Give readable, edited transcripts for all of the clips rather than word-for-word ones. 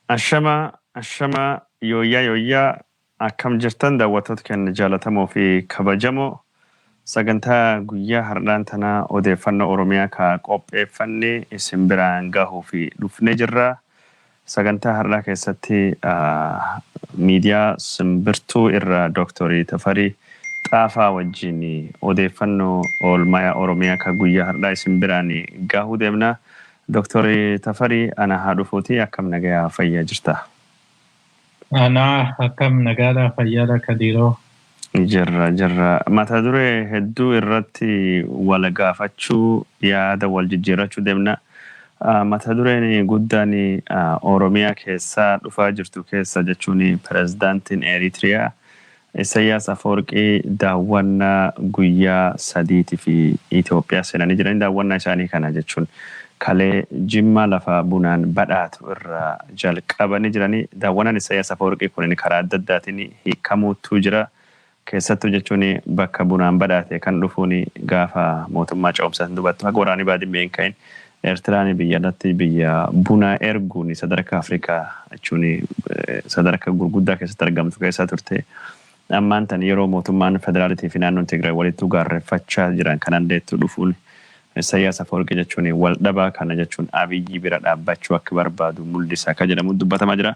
Ashama yooyyaa akkam jirtan daawwattoota keenya jaallatamoo fi kabajamoo sagantaa guyyaa har'aan tanaa odeeffannoo Oromiyaa ka qopheeffannee isin biraan gahuu fi dhufnee jirra. Sagantaa har'aa keessatti miidiyaa simbirtuu irraa Dooktarii Tafarii Xaafaa wajjin odeeffannoo oolmaa Oromiyaa ka guyyaa har'aa isin biraan gahuu deemna. Dooktarii Tafarii ana haa dhufuuti akkam nagayaa fayyaa jirta? Ana akkam nagaadhaa fayyaadha Kadiiroo. Jirra. Mata duree hedduu irratti wal gaafachuu yaada wal jijjiirrachuu deemna. Mata dureen guddaan Oromiyaa keessaa dhufaa jirtu keessa jechuun pirezidaantiin Eritiriyaa Isaayyaas Afwerqii daawwannaa guyyaa 3 fi Itoophiyaa seenanii jiran. Daawwannaa isaanii kana jechuun kalee Jimmaa lafa bunaan badhaatu irraa jalqabanii jiranii. Daawwannaan Isaayyaas Afwerqii kun karaa adda addaatiin hiikamuutu jira. Keessattuu jechuun bakka bunaan badhaate kan dhufuun gaafa mootummaa ce'umsaa dubbatu haga waraanii baadiyyaa ka'in Eertiraan biyya buna erguun sadarkaa Afrikaa jechuun sadarkaa gurguddaa keessatti argamtu keessaa turte. Ammaan tan yeroo mootummaan federaalitii fi naannoon Tigraay walitti gaarreeffachaa jiran kan dandeettu dhufuun Isaayyaas Afwerqii jechuun wal dhabaa kana jechuun Abiyyi bira dhaabbachuu akka barbaadu mul'isa akka jedhamu dubbatamaa jira.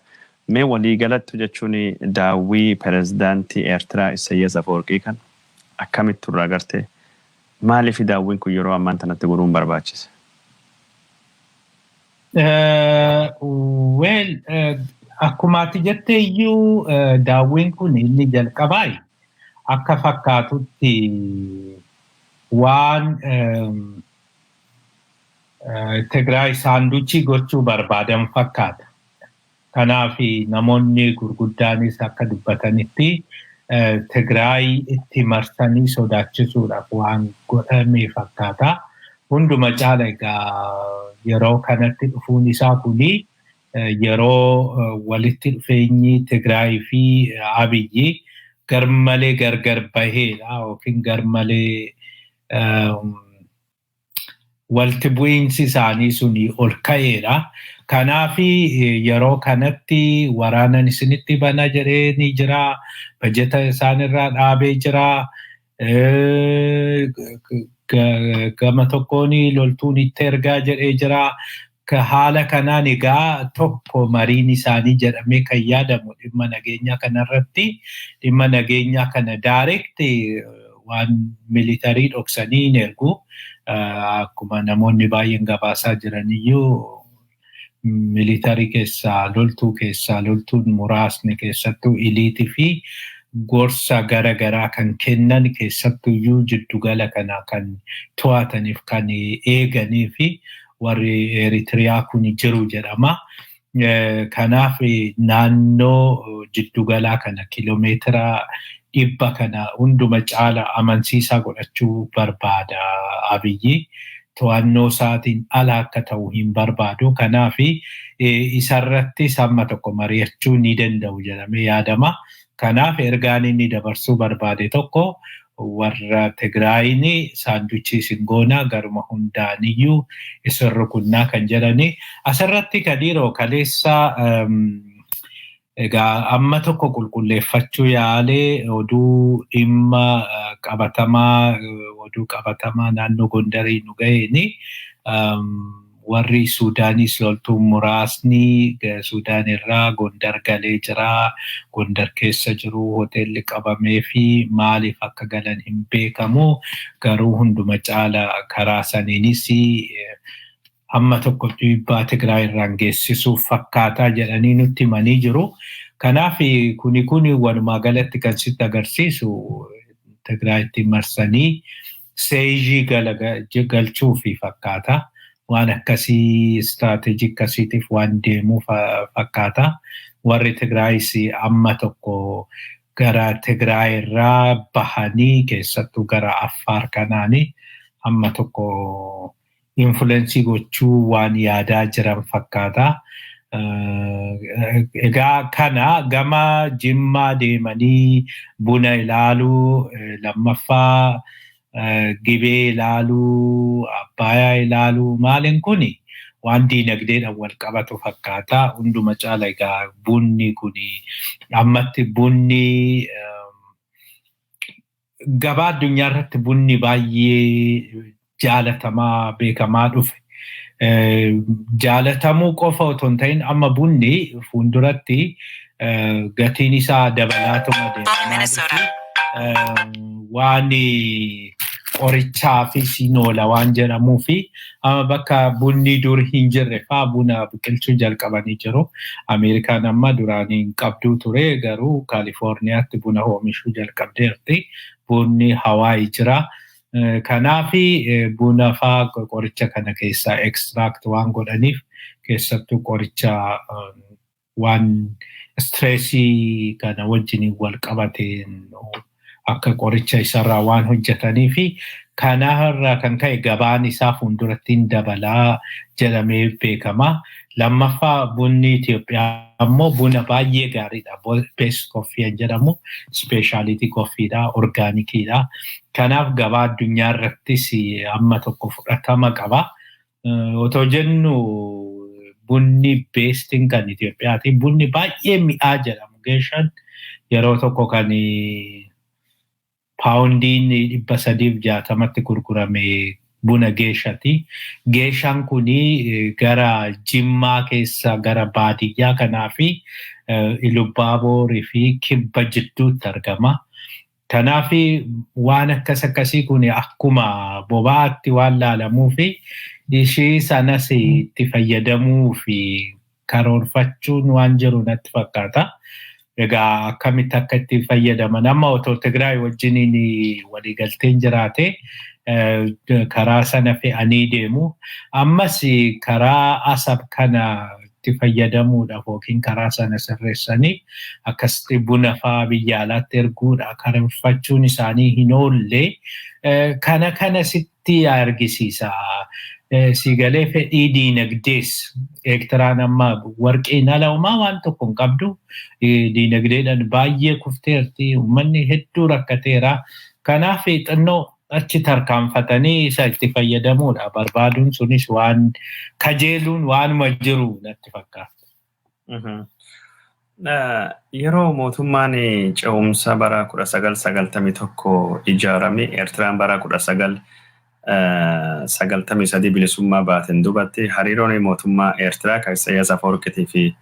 Mee walii galattu jechuun daawwii pirezidaantii Eertiraa Isaayyaas Afwerqii kan akkamitti irraa garte? Maaliif daawwiin kun yeroo ammaan tanatti godhuun barbaachise? Akkuma ati jettee iyyuu daawwiin kun inni jalqabaa akka fakkaatutti waan Tigraay saanduchii gochuu barbaadan fakkaata. Kanaaf namoonni gurguddaanis akka dubbatanitti Tigraay itti marsanii sodaachisuudhaaf waan godhame fakkaata. Hunduma caala egaa yeroo kanatti dhufuun isaa kuni yeroo walitti dhufeenyi Tigraay fi Abiyyi garmalee gargar baheedha yookiin garmalee walitti bu'iinsi isaanii suni ol ka'eedha. Kanaaf yeroo kanatti waraanan isinitti bana jedhee ni jira. Bajeta isaanirraa dhaabee jira. Gama tokkoon loltuun itti ergaa jedhee jira. Haala kanaan egaa tokko mariin isaanii jedhamee kan yaadamu dhimma nageenyaa kanarratti dhimma nageenyaa kana daayirekti waan militarii dhoksanii hin ergu. Akkuma namoonni baay'een gabaasaa jiraniyyuu militarii keessaa loltuun muraasni keessattuu iliitii fi gorsa gara kan kennan keessattuu iyyuu jiddugala kana kan to'ataniif kan eeganii fi warri Eritiriyaa kun jiru jedhama. Kanaaf naannoo jiddugalaa kana kiiloomeetira 100 kana hunduma caala amansiisaa godhachuu barbaada Abiyyi. To'annoo isaatiin ala akka ta'u hin barbaadu. Kanaaf isarratti samma tokko mari'achuu ni danda'u jedhamee yaadama. Kanaaf ergaan inni dabarsuu barbaade tokko warra Tigraayin saanduchii singoonaa garuma hundaaniyyuu isin rukunnaa kan jedhani. Asirratti Kadiiroo kaleessa egaa amma tokko qulqulleeffachuu yaalee oduu dhimma qabatamaa naannoo Gondarii nu ga'eeni warri Suudaanis loltuun muraasni Suudaan irraa Gondar galee jira. Gondar keessa jiru hoteelli qabamee fi maaliif akka galan hin beekamu. Garuu hunduma caala karaa saniinis amma tokko dhiibbaa Tigraay irraan geessisuuf fakkaataa jedhanii nutti himanii jiru. Kanaaf kuni walumaa galatti kan sitti agarsiisu Tigraayitti marsanii seejii galchuufi fakkaata. Waan akkasii istiraatejii akkasiitiif waan deemuu fakkaata. Warri Tigraayis amma tokko gara Tigraay irraa bahanii keessattuu gara Affaar kanaani amma tokko influensii gochuu waan yaadaa jiran fakkaata. Egaa kana gama Jimmaa deemanii buna ilaaluu, lammaffaa Gibee ilaaluu, Abbayaa ilaaluu maaliin kuni waan diinagdeedhaan wal qabatu fakkaata. Hunduma caala egaa bunni kuni ammatti bunni gabaa addunyaa irratti bunni baay'ee jaalatamaa beekamaa dhufe. Jaalatamuu qofa otoo hin ta'in amma bunni fuulduratti gatiin isaa dabalaatuma deemaa waan qorichaafis noola waan jedhamuu fi amma bakka bunni dur hin jirre fa'aa buna biqilchuu jalqabanii jiru. Ameerikaan amma duraan hin qabduu ture garuu Kaalifoorniyaatti buna oomishuu jalqabdeerti. Bunni Hawaii jira. Kanaafi buna fa'aa qoricha kana keessaa extract waan godhaniif keessattuu qoricha waan stressii kana wajjin wal qabateen akka qoricha isarraa waan hojjetanii fi kanarraa kan ka'e gabaan isaa fuulduratti dabalaa jedhamee beekama. Lammaffaa bunni Itoophiyaa ammoo buna baay'ee gaariidha. Best coffee jedhamu speciality coffeedha, organikiidha. Kanaaf gabaa addunyaa irrattis amma tokko fudhatama qaba. Otoo jennu bunni beestiin kan Itoophiyaati. Bunni baay'ee mi'aa jedhamu. Geeshaan yeroo tokko kan paawundiin 360tti gurgurame buna geeshati. Geeshaan kuni gara Jimmaa keessa gara baadiyyaa kanaafi Ilubaaborii fi Kibba jidduutti argama. Kanaafi waan akkasii kuni akkuma bobaatti waan laalamuu fi ishii sanas itti fayyadamuu fi karoorfachuun waan jiru natti fakkaata. Egaa akkamitti akka itti fayyadaman amma otoo Tigraay wajjiniin waliigalteen jiraate karaa sana fe'anii deemu. Ammas karaa Asab kana itti fayyadamuudhaaf yookiin karaa sana sirreessanii akkasitti buna fa'aa biyya alaatti erguudha karoorfachuun isaanii hin oolle kana sitti argisiisa. Sigalee fedhii diinagdees ektiraan amma warqeen alaumaa waan tokko hin qabdu diinagdeedhaan baay'ee kufteerti. Uummanni hedduu rakkateera. Kanaaf xinnoo achi tarkaanfatanii isa itti fayyadamuudha barbaaduun sunis waan kajeeluun waanuma jiru natti fakkaata. Yeroo mootummaan ce'umsa bara 1991 ijaarame Eertiraan bara 1993 bilisummaa baateen duubatti hariiroon mootummaa Eertiraa kan Isaayyaas Afwerqiitii fi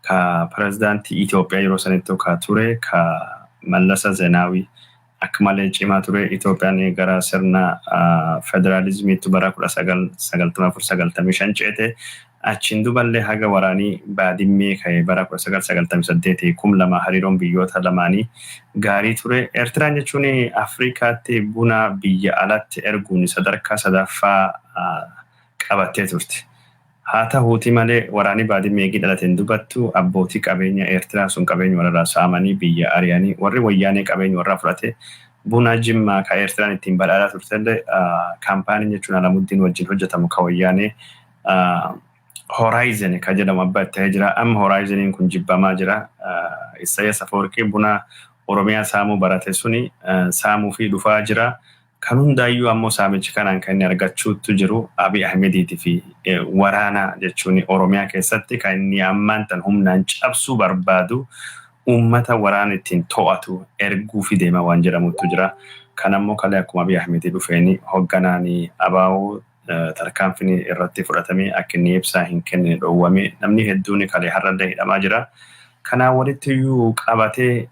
ka pirezidaantii Itoophiyaa yeroo sanitti ka ture ka Mallas Zeenaawii akka malee cimaa ture. Itoophiyaan gara sirna federaalizimiitti bara 1994-95 ceete. Achiin duballee haga waraanii baadimmee ka'ee bara 1998 kumlama hariiroon biyyoota lamaanii gaarii ture. Eertiraan jechuun Afrikaatti buna biyya alatti erguun sadarkaa sadaffaa qabattee turte. Haa ta'uuti malee waraanii baadimmee dhalateen dubattu abbootii qabeenya Eertiraa sun qabeenya warraa saamanii biyya ari'anii warri wayyaanee qabeenya warraa fudhate buna Jimmaa ka Eertiraan ittiin badhaadhaa turtellee kaampaaniin jechuun Alamuddin wajjin hojjetamu ka wayyaanee Horizon ka jedhamu abbaa ta'ee jira. Amma Horizoniin kun jibbamaa jira. Isaayyaas Afwerqii buna Oromiyaa saamuu barate suni saamuu fi dhufaa jira. Kan hundaayyuu ammoo saamichi kanaan kan inni argachuutu jiru Abiy Ahmediitii fi waraana jechuun Oromiyaa keessatti kan inni ammaan tan humnaan cabsuu barbaadu uummata waraana ittiin to'atu erguu fi deema waan jedhamutu jira. Kan ammoo kalee akkuma Abiy Ahmedii dhufeeni hogganaanii abaa'uu tarkaanfini irratti fudhatamee akka inni ibsaa hin kenne dhoowwame namni hedduun kalee har'allee hidhamaa jira. Kanaan walitti iyyuu qabatee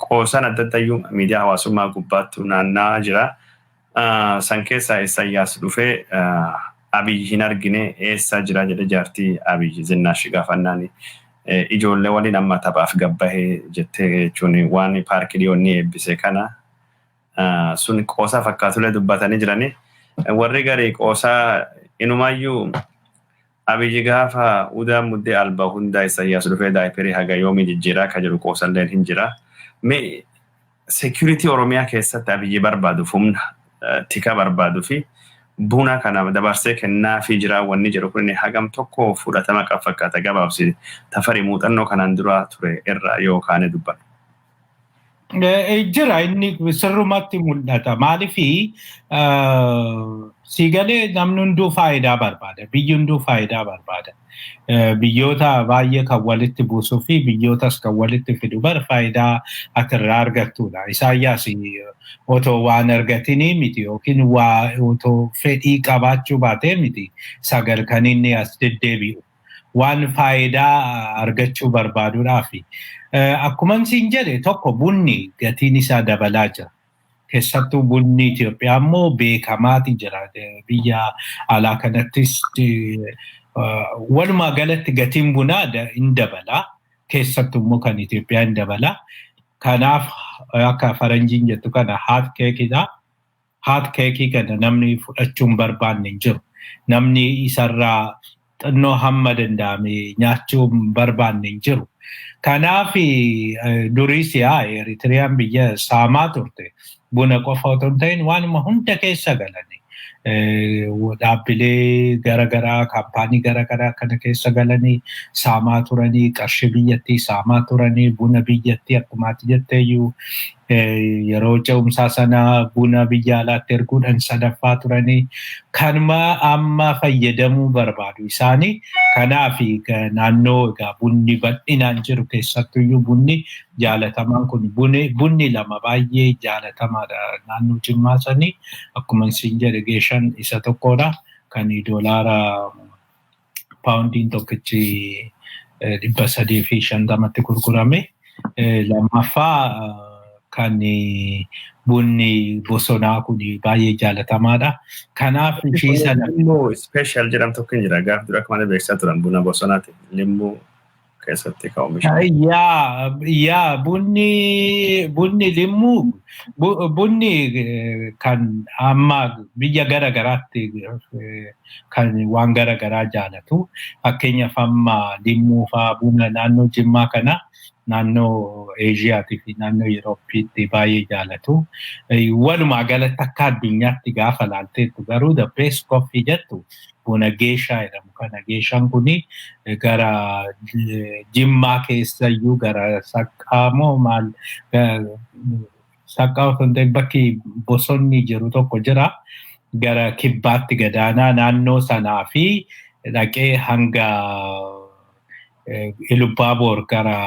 qoosan adda addayyuu miidiyaa hawaasummaa gubbaattu naanna'aa jira. San keessaa Isaayyaas dhufee Abiy hin argine eessa jira jedhe jaartii Abiy Zinnaash gaafannaan ijoollee waliin amma taphaaf gabbahee jettee jechuun waan paarkii dhiyoonni eebbise kana sun qoosaa fakkaatulee dubbatanii jiranii. Warri garii qoosaa inumaayyuu Abiy gaafa udaan muddee alba hundaa Isaayyaas dhufee daayiperii haga yoomii jijjiiraa ka jiru qoosalleen hin jira. Me security Oromiyaa keessatti Abiy barbaaduuf humna tika barbaaduu fi buna kana dabarsee kennaa fi jira wanni jiru kun hagam tokko fudhatama qaba fakkaata gabaabsi Tafarii muuxannoo kanaan dura ture irraa yookaan dubbannu. Jira inni sirrumatti mul'ata. Maaliifi siigalee namni hunduu faayidaa barbaada. Biyyi hunduu faayidaa barbaada. Biyyoota baay'ee kan walitti buusuu fi biyyootas kan walitti fidu faayidaa atirraa argattudha. Isaayyaas otoo waan argatinii miti yookiin otoo fedhii qabaachuu baatee miti sagal kan inni as deddeebi'u. Waan faayidaa argachuu barbaaduudhaafi. Akkuma siin jedhe tokko bunni gatiin isaa dabalaa jira. Keessattuu bunni Itoophiyaa immoo beekamaati jira. Biyya alaa kanattis walumaa galatti gatiin bunaa hin dabala. Keessattuu immoo kan Itoophiyaa hin dabala. Kanaaf akka faranjiin jettu kana haat keekidha. Haat keekii kana namni fudhachuun barbaanne hin jiru. Namni isarraa xinnoo hamma danda'ame nyaachuun barbaanne hin jiru. Kanaaf duris Eritiriyaan biyya saamaa turte. Buna qofa otoo hin ta'in waanuma hunda keessa galani. Dhaabbilee garaagaraa, kaampaanii garaagaraa kana keessa galanii saamaa turanii, qarshii biyyattii saamaa turanii, buna biyyattii akkumaatti jetteeyyuu yeroo ce'umsaa sana buna biyya alaatti erguudhaan sadaffaa turanii kanuma amma fayyadamuu barbaadu isaanii. Kanaaf naannoo egaa bunni bal'inaan jiru keessattuyyuu bunni jaalatamaan kun bunni lama baay'ee jaalatamaadha naannoo Jimmaa sanii akkuma isin jedhe geeshan isa tokkodha kan doolaara paawundiin tokkichi 350 gurgurame. Lammaffaa kan bunni bosonaa kun baay'ee jaalatamaadha. Kanaaf ishii sana limmuu special jedhamu tokko jira gaaf dura akka malee beeksisaa turan buna bosonaati limmuu keessatti kan oomishamu. Yaa bunni limmuu bunni kan amma biyya garaagaraatti kan waan garaagaraa jaalatu. Fakkeenyaaf amma limmuu fa'aa buna naannoo Jimmaa kana naannoo Eeshiyaatii fi naannoo Yuurooppiitti baay'ee jaalatu. Walumaa galatti akka addunyaatti gaafa laalteettu garuu the best coffee jettu buna geeshaa jedhamu kana. Geeshaan kuni gara Jimmaa keessayyuu gara Saqqaa moo maal Saqqaa otoo hin ta'in bakki bosonni jiru tokko jira. Gara kibbaatti gadaanaa naannoo sanaa fi dhaqee hanga Ilubaaboor gara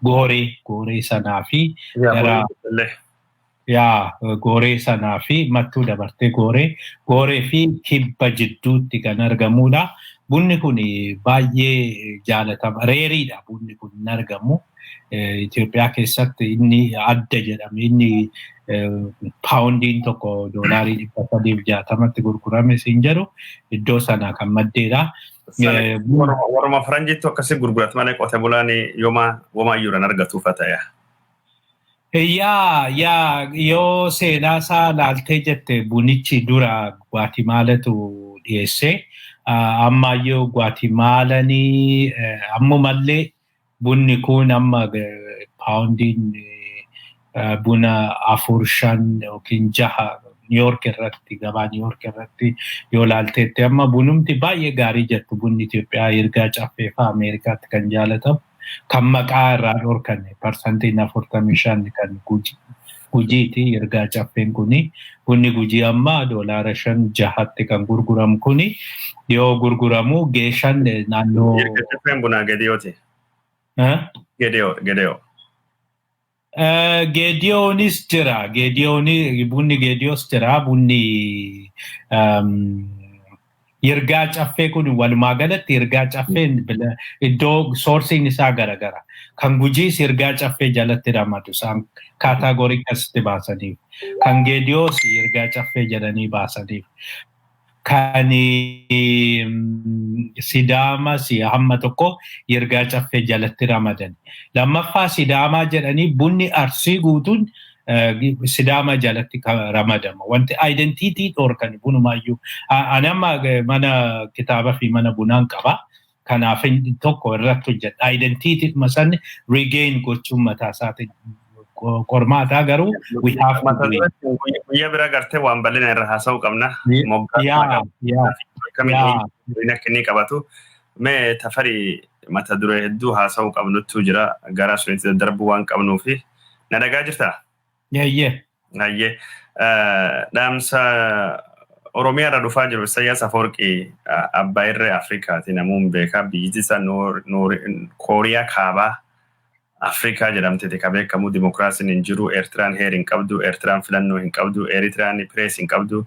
Gooree sanaa fi gara Gooree sanaa fi mattuu dabartee Gooree fi kibba jidduutti kan argamudha. Bunni kun baay'ee jaalatama. Reeriidha bunni kun hin argamu. Itoophiyaa keessatti inni adda jedhame. Inni paawundiin tokko doolaarii 360tti gurgurame siin jedhu iddoo sana kan maddeedha. Warma faranjiitti akkasii gurguratu malee qotee bulaan yoomaayyuudhaan argatu uffata. Yoo seenaa isaa laaltee jette bunichi dura Gwaatimaalaatu dhiyeesse. Ammayyoo Gwaatimaalaanii ammumallee bunni kun amma paawundiin buna 4-5 yookiin 6 Niiyork irratti gabaa Niiyork irratti yoo laalteetti amma bunumti baay'ee gaarii jettu bunni Itoophiyaa ergaa caffee fa'aa Ameerikaatti kan jaalatamu kan maqaa irraa dhorkanne parsantiin 45 kan gujiiti ergaa caffeen kuni. Bunni gujii amma doolaara 5-6tti kan gurguramu kuni yoo gurguramu geeshan naannoo. Ergaa caffeen bunaa Gedeyooti. Gedeyoo. Gediyoonis jira. Bunni Gediyoos jira. Bunni ergaa caffee kun walumaa galatti ergaa caffeen iddoo soorsiin isaa garaagara. Kan gujiis ergaa caffee jalatti ramadu isaan kaataagorii akkasitti baasaniif. Kan Gediyoos ergaa caffee jedhanii baasaniif. Kan Sidaamas hamma tokko ergaa caffee jalatti ramadan. Lammaffaa Sidaamaa jedhanii bunni Arsii guutuun Sidaama jalatti ramadama. Wanti identiitii dhorkan bunumaayyuu. Ani amma mana kitaaba fi mana bunaan qaba. Kanaaf tokko irratti hojjedha. Identiitii masanni regain gochuun mataa isaatiin qormaataa garuu we have to do it. Guyyaa bira gartee waan bal'ina irra haasa'uu qabna. Kamiin qabatu. Mee tafarii mata duree hedduu haasa'uu qabnutu jira. Gara sunitti daddarbuu waan qabnuufi Nadagaa jirtaa? Yayyee. Hayyee. Dhaamsa Oromiyaa irra dhufaa jiru Isaayyaas Afwerqii abbaa irree Afrikaati namuun beekaa biyyi isaa Kooriyaa kaabaa Afrikaa jedhamteeti ka beekamu dimokiraasiin hin jiru Eertiraan heer hin qabdu Eertiraan filannoo hin qabdu Eertiraan pirees hin qabdu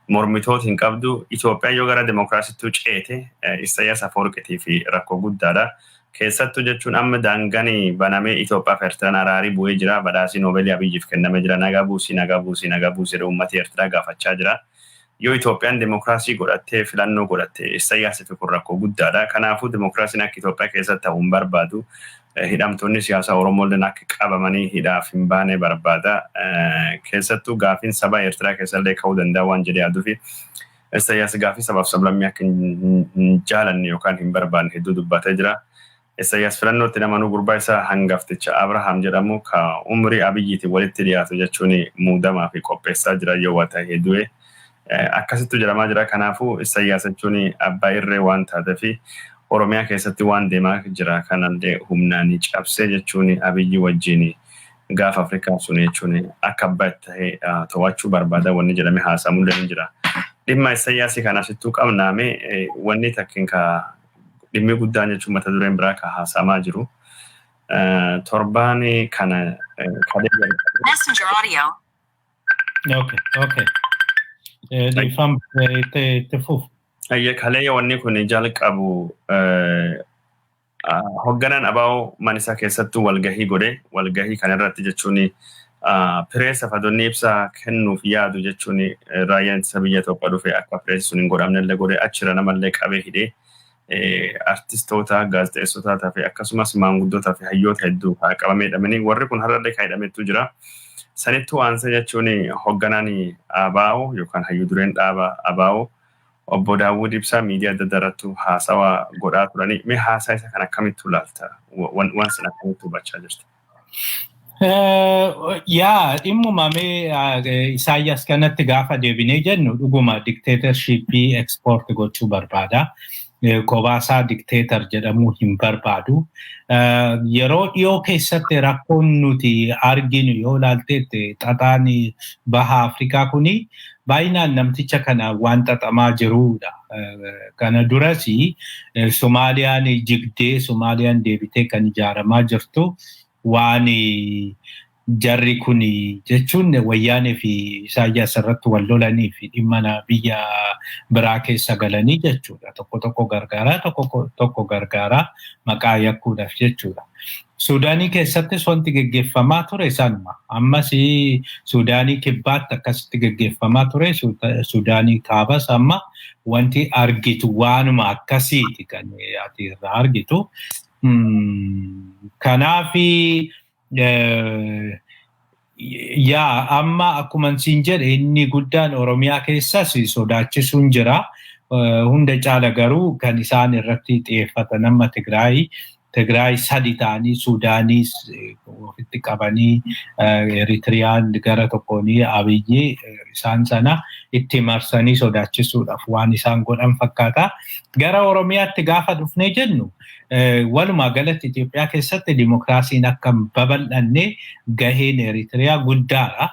mormitoota hin qabdu Itoophiyaan yoo gara dimokiraasittuu ceete Isaayyaas Afwerqii fi rakkoo guddaadha. Keessattuu jechuun amma daanganii banamee Itoophiyaa fi Eertiraan araarii bu'ee jira badhaasii Noobeelii Abiyyiif kennamee jira nagaa buusii uummata Eertiraa gaafachaa jira. Yoo Itoophiyaan dimokiraasii godhattee filannoo godhattee Isaayyaasiif kun rakkoo guddaadha. Kanaafuu dimokiraasiin akka Itoophiyaa keessatti ta'uu hin barbaadu. Hidhamtoonni siyaasaa Oromoolleen akka qabamanii hidhaaf hin baane barbaada. Keessattuu gaafiin saba Eertiraa keessallee ka'uu danda'a waan jedhee yaaduufi Isaayyaas gaafii sabaaf sablammii akka hin jaalanne yookaan hin barbaanne hedduu dubbatee jira. Isaayyaas filannootti namanuu gurbaa isaa hangafticha Abrahaam jedhamu ka umrii Abiyyiitiin walitti dhiyaatu jechuun muudamaa fi qopheessaa jira yoo waa ta'e du'e. Akkasittuu jedhamaa jira. Kanaafuu Isaayyaas jechuun abbaa irree waan taateef Oromiyaa keessatti waan deemaa jira kanallee humnaan cabsee jechuun Abiyyi wajjin gaafa Afrikaa sun jechuun akka abbaa ta'ee to'achuu barbaada wanni jedhamee haasa'amullee ni jira. Dhimma Isaayyaasii kanaasittuu qabnaame wanni takkiin ka dhimmi guddaan jechuun mata dureen biraa ka haasa'amaa jiru. Torbaanii kana Messenger audio. Okay. Dhiifam itti fufu. Kalee wanni kun jalqabu hoogganaan abaa'oo manisaa keessattuu walgahii godhe walgahii kana irratti jechuun pireesa fadoonni ibsaa kennuuf yaadu jechuun raayyaan ittisa biyya Itoophiyaa dhufe akka pireesi sun hin godhamnellee godhe achira namallee qabee hidhee artistoota gaazexeessotaa fi akkasumas maanguddootaa fi hayyoota hedduu qabamee hidhamanii warri kun har'allee kan hidhametu jira. Sanittuu aansee jechuun hoogganaan abaa'oo yookaan hayyuu dureen dhaaba abaa'oo obbo Daawud Ibsaa miidiyaa adda addaarratti haasawaa godhaa turanii mee haasaa isa kan akkamitti ilaalta? Waan sana akkamitti hubachaa jirta? Dhimmuma mee Isaayyaas kanatti gaafa deebinee jennu dhuguma dikteetarshipii ekspoort gochuu barbaada. Kobaasaa dikteetar jedhamuu hin barbaadu. Yeroo dhiyoo keessatti rakkoon nuti arginu yoo ilaaltetti xaxaan baha Afrikaa kuni baay'inaan namticha kana waan xaxamaa jirudha. Kana duras Somaaliyaan jigdee Somaaliyaan deebitee kan ijaaramaa jirtu waan jarri kun jechuun wayyaanee fi Isaayyaas irratti wal lolanii fi dhimma biyya biraa keessa galanii jechuudha. Tokko gargaaraa maqaa yakkuudhaaf jechuudha. Suudaanii keessattis wanti geggeeffamaa ture sanuma. Ammas Suudaanii kibbaatti akkasitti geggeeffamaa ture. Suudaanii kaabas amma wanti argitu waanuma akkasiiti kan ati irraa argitu. Kanaafi amma akkuma siin jedhe inni guddaan Oromiyaa keessas sodaachisuun jira. Hunda caala garuu kan isaan irratti xiyyeeffatan amma Tigraay sadi ta'anii Suudaanii ofitti qabanii Eritiriyaan gara tokkoonii Abiyyi isaan sana itti marsanii sodaachisuudhaaf waan isaan godhan fakkaata. Gara Oromiyaatti gaafa dhufnee jennu walumaa galatti Itoophiyaa keessatti dimokiraasiin akka babal'anne gaheen Eritiriyaa guddaadha.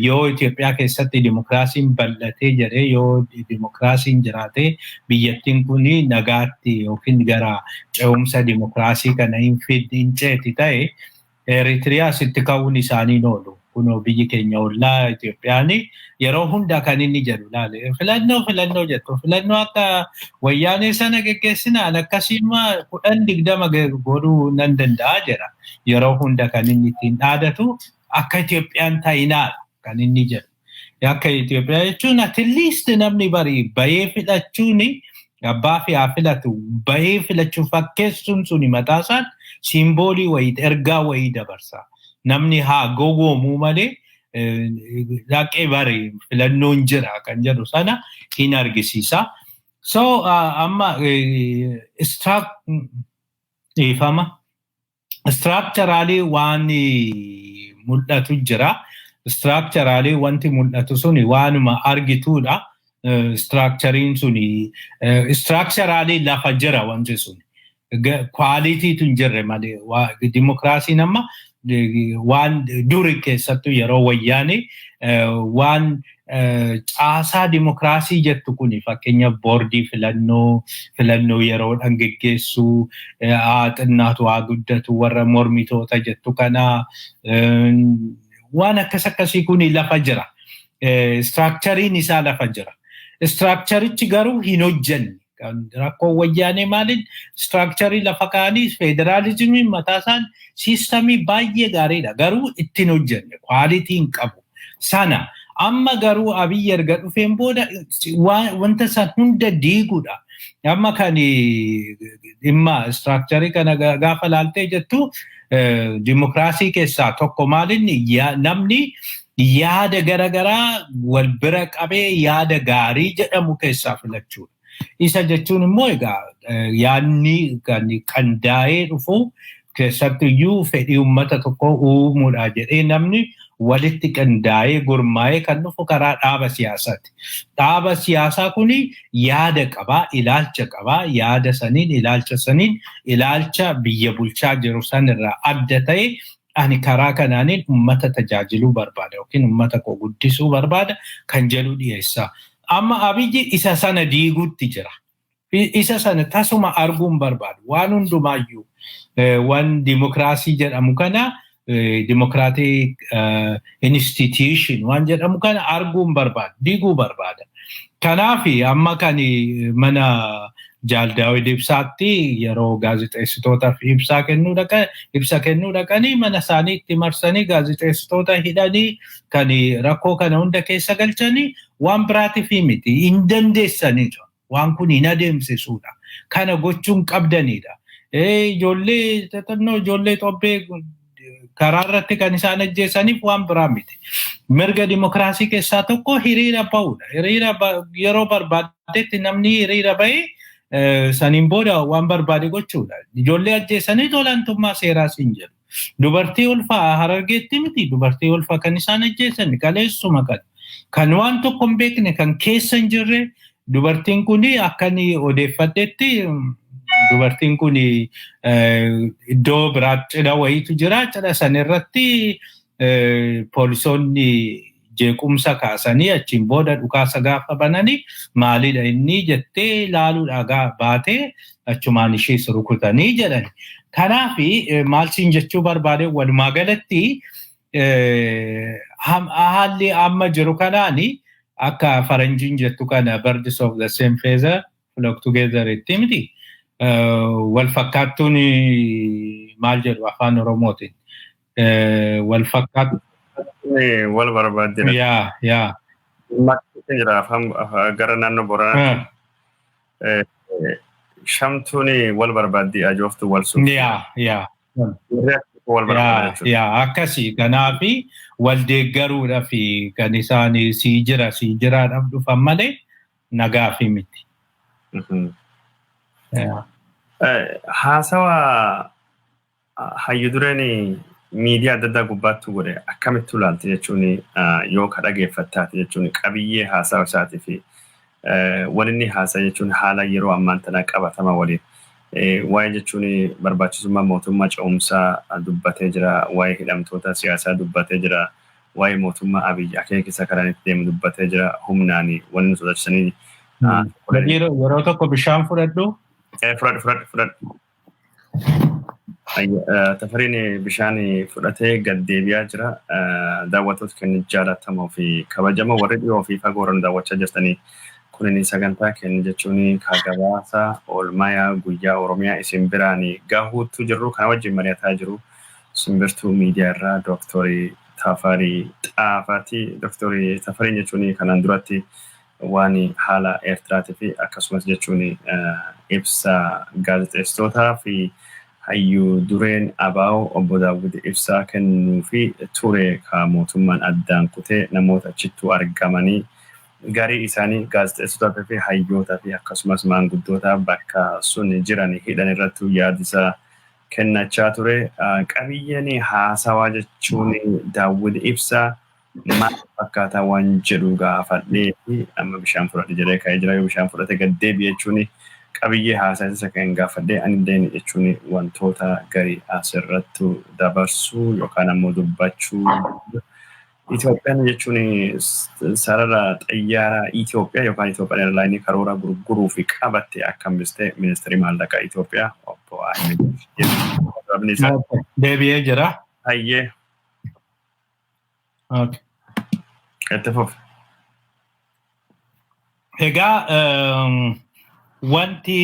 Yoo Itoophiyaa keessatti dimokiraasiin bal'atee jedhee yoo dimokiraasiin jiraatee biyyattiin kun nagaatti yookiin gara ce'umsa dimokiraasii kana hin ceeti ta'e Eritiriyaas itti ka'uun isaanii oolu. Kunoo biyyi keenya ollaa Itoophiyaan yeroo hunda kan inni jedhu laale filannoo jettu filannoo akka wayyaanee sana geggeessinaan akkasiima 10-20 godhuu nan danda'a jedha. Yeroo hunda kan inni ittiin dhaadatu akka Itoophiyaan ta'inaa kan inni jedhu. Akka Itoophiyaa jechuun at least namni bari bahee filachuun abbaa fi haa filatu bahee filachuu fakkeessuun suni mataasaan simboolii wayii ergaa wayii dabarsa. Namni haa gowwoomuu malee dhaqee bari filannoon jira kan jedhu sana hin argisiisa. So amma structurally waan mul'atu jira. Structurally wanti mul'atu suni waanuma argituudha. Structurally lafa jira wanti suni. Quality tun jirre malee dimokiraasiin amma waan duri keessattuu yeroo wayyaanii waan caasaa dimokiraasii jettu kuni fakkeenya boordii filannoo yeroodhaan geggeessuu xinnaatu haa guddatu warra mormitoota jettu kana waan akkasii kuni lafa jira. Structurein isaa lafa jira. Structureichi garuu hin hojjenne. Rakkoo wayyaanee maaliin structurii lafa kaanii federalizimiin mataasaan siistamii baay'ee gaariidha. Garuu ittiin hojjenne quality hin qabu. Sana amma garuu Abiy erga dhufeen booda wanta san hunda diiguudha. Amma kan dhimma structurii kana gaafa laaltee jettu dimokiraasii keessaa tokko maaliin namni yaada garagaraa wal bira qabee yaada gaarii jedhamu keessaa filachuudha. Isa jechuun immoo egaa yaadni qindaa'ee dhufu keessattuyyuu fedhii uummata tokko uumuudha jedhee namni walitti qindaa'ee gurmaa'ee kan dhufu karaa dhaaba siyaasaati. Dhaaba siyaasaa kuni yaada qabaa, ilaalcha qabaa, yaada saniin, ilaalcha biyya bulchaa jiru sanirraa adda ta'e ani karaa kanaanin uummata tajaajiluu barbaada yookiin uummata koo guddisuu barbaada kan jedhu dhiyeessa. Amma Abiyyi isa sana diiguutti jira. Isa sana tasuma arguun barbaadu. Waan hundumaayyuu waan dimokiraasii jedhamu kana democratic institution waan jedhamu kana arguun barbaada, diiguu barbaada. Kanaaf amma kan mana Jaal Daawid Ibsaatti yeroo gaazexeessitootaaf ibsa kennuu dhaqanii mana isaaniitti marsanii gaazexeessitoota hidhanii kan rakkoo kana hunda keessa galchanii waan biraatiif miti hin dandeessanidha. Waan kun hin adeemsisuudha. Kana gochuun qabdanidha. Ijoollee Itoophiyaa karaa irratti kan isaan ajjeesaniif waan biraa miti. Mirga dimokiraasii keessaa tokko hiriira ba'uudha. Hiriira yeroo barbaadetti namni hiriira ba'ee saniin booda waan barbaade gochuudha. Ijoollee ajjeesanii olaantummaa seeraas hin jedhu. Dubartii ulfaa Harargeetti miti. Dubartii ulfaa kan isaan ajjeesan kaleessuma kan waan tokko hin beekne kan keessa hin jirre dubartiin kun akka odeeffatetti dubartiin kun iddoo biraatti cidha wayiitu jira. Cidha sanirratti poolisoonni jeequmsa kaasanii achiin booda dhukaasa gaafa bananii maalidha inni jettee ilaaluudhaa baatee achumaan ishees rukutanii jedhani. Kanaaf maalsiin jechuu barbaade walumaa galatti haalli amma jiru kanaani akka faranjiin jettu kana birds of the same feather flock together itti miti. Wal fakkaattuun maal jedhu afaan Oromootiin. Wal fakkaattu. Wal barbaadde. Yaa. Makkii jira afaan gara naannoo Booranaa. Shamtuun wal barbaaddi ajooftu wal suuqi. Yaa. Wal barbaadde. Yaa akkasii kanaafi wal deeggaruudha fi kan isaan sii jiraadhaaf dhufan malee nagaa fi miti. Haasawa hayyu dureen miidiyaa adda addaa gubbaatti godhe akkamitti ilaalti jechuun yoo ka dhageeffattaati jechuun qabiyyee haasawa isaatii fi walinni haasaa jechuun haala yeroo ammaan tana qabatama waliin waa'ee jechuun barbaachisummaa mootummaa ce'umsaa dubbatee jira, waa'ee hidhamtoota siyaasaa dubbatee jira, waa'ee mootummaa Abiy akeekisa karanitti deemu dubbatee jira, humnaani wanni sodaachisanii. Yeroo tokko bishaan fudhadhu. Fudhadhu. Tafariin bishaan fudhatee gad deebi'aa jira. Daawwattoota keenya jaallatamoo fi kabajamoo warri dhiyoo fi fagooran daawwachaa jirtanii kunin sagantaa keenya jechuun gabaasa oolmaa guyyaa Oromiyaa isin biraan gahuutu jiru kana wajjin mari'ataa jiru. Simbirtuu miidiyaa irraa Dooktorii Tafarii Xaafaati. Dooktorii Tafariin jechuun kanaan duratti waan haala Eertiraatii fi akkasumas jechuun ibsa gaazexeessitootaa fi hayyu dureen Abaa'oo obbo Daawud ibsaa kennuu fi ture ka mootummaan addaan kutee namoota achittuu argamanii garii isaanii gaazexeessitootaa fi hayyootaa fi akkasumas maanguddoota bakka sun jiran hidhan irratti yaadisa kennachaa ture. Qabiyyeen haasawaa jechuun Daawud ibsaa maal fakkaataa waan jedhu gaafadhee fi amma bishaan fudhate jedhee ka'ee jira. Yoo bishaan fudhate gad deebi'e jechuun qabiyyee haasa'iinsa kan gaafadhee ani illee jechuun wantoota garii asirratti dabarsuu yookaan ammoo dubbachuu Itoophiyaan jechuun sarara xayyaara Itoophiyaa yookaan Itoophiyaan Airlaayinii karoora gurguruu fi qabatte akkam bistee ministeerii maallaqaa Itoophiyaa obbo Ahmed deebi'ee jira. Hayyee. Okay. Itti fufi. Egaa wanti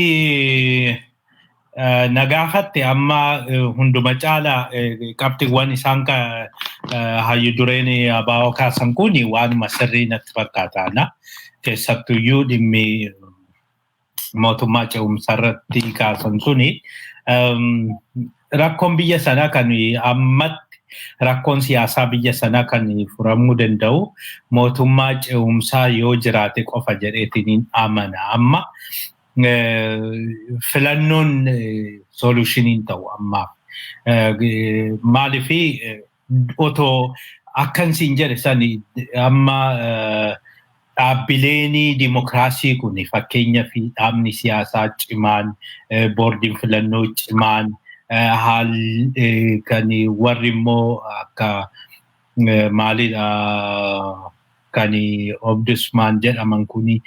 nagaafatte amma hunduma caalaa qabxiiwwan isaan hayyu dureen abaa'oo kaasan kun waanuma sirrii natti fakkaataana. Keessattuyyuu dhimmi mootummaa ce'umsarratti kaasan suni rakkoon biyya sanaa kan ammatti rakkoon siyaasaa biyya sanaa kan furamuu danda'u mootummaa ce'umsaa yoo jiraate qofa jedheetiin amana. Amma filannoon solushiniin ta'u ammaaf. Maaliifi otoo akkansiin jedhe sani amma dhaabbileen dimokiraasii kun fakkeenyaaf dhaabni siyaasaa cimaan, boordiin filannoo cimaan, haalli kan warri immoo akka maalidha kan ombudsman jedhaman kuni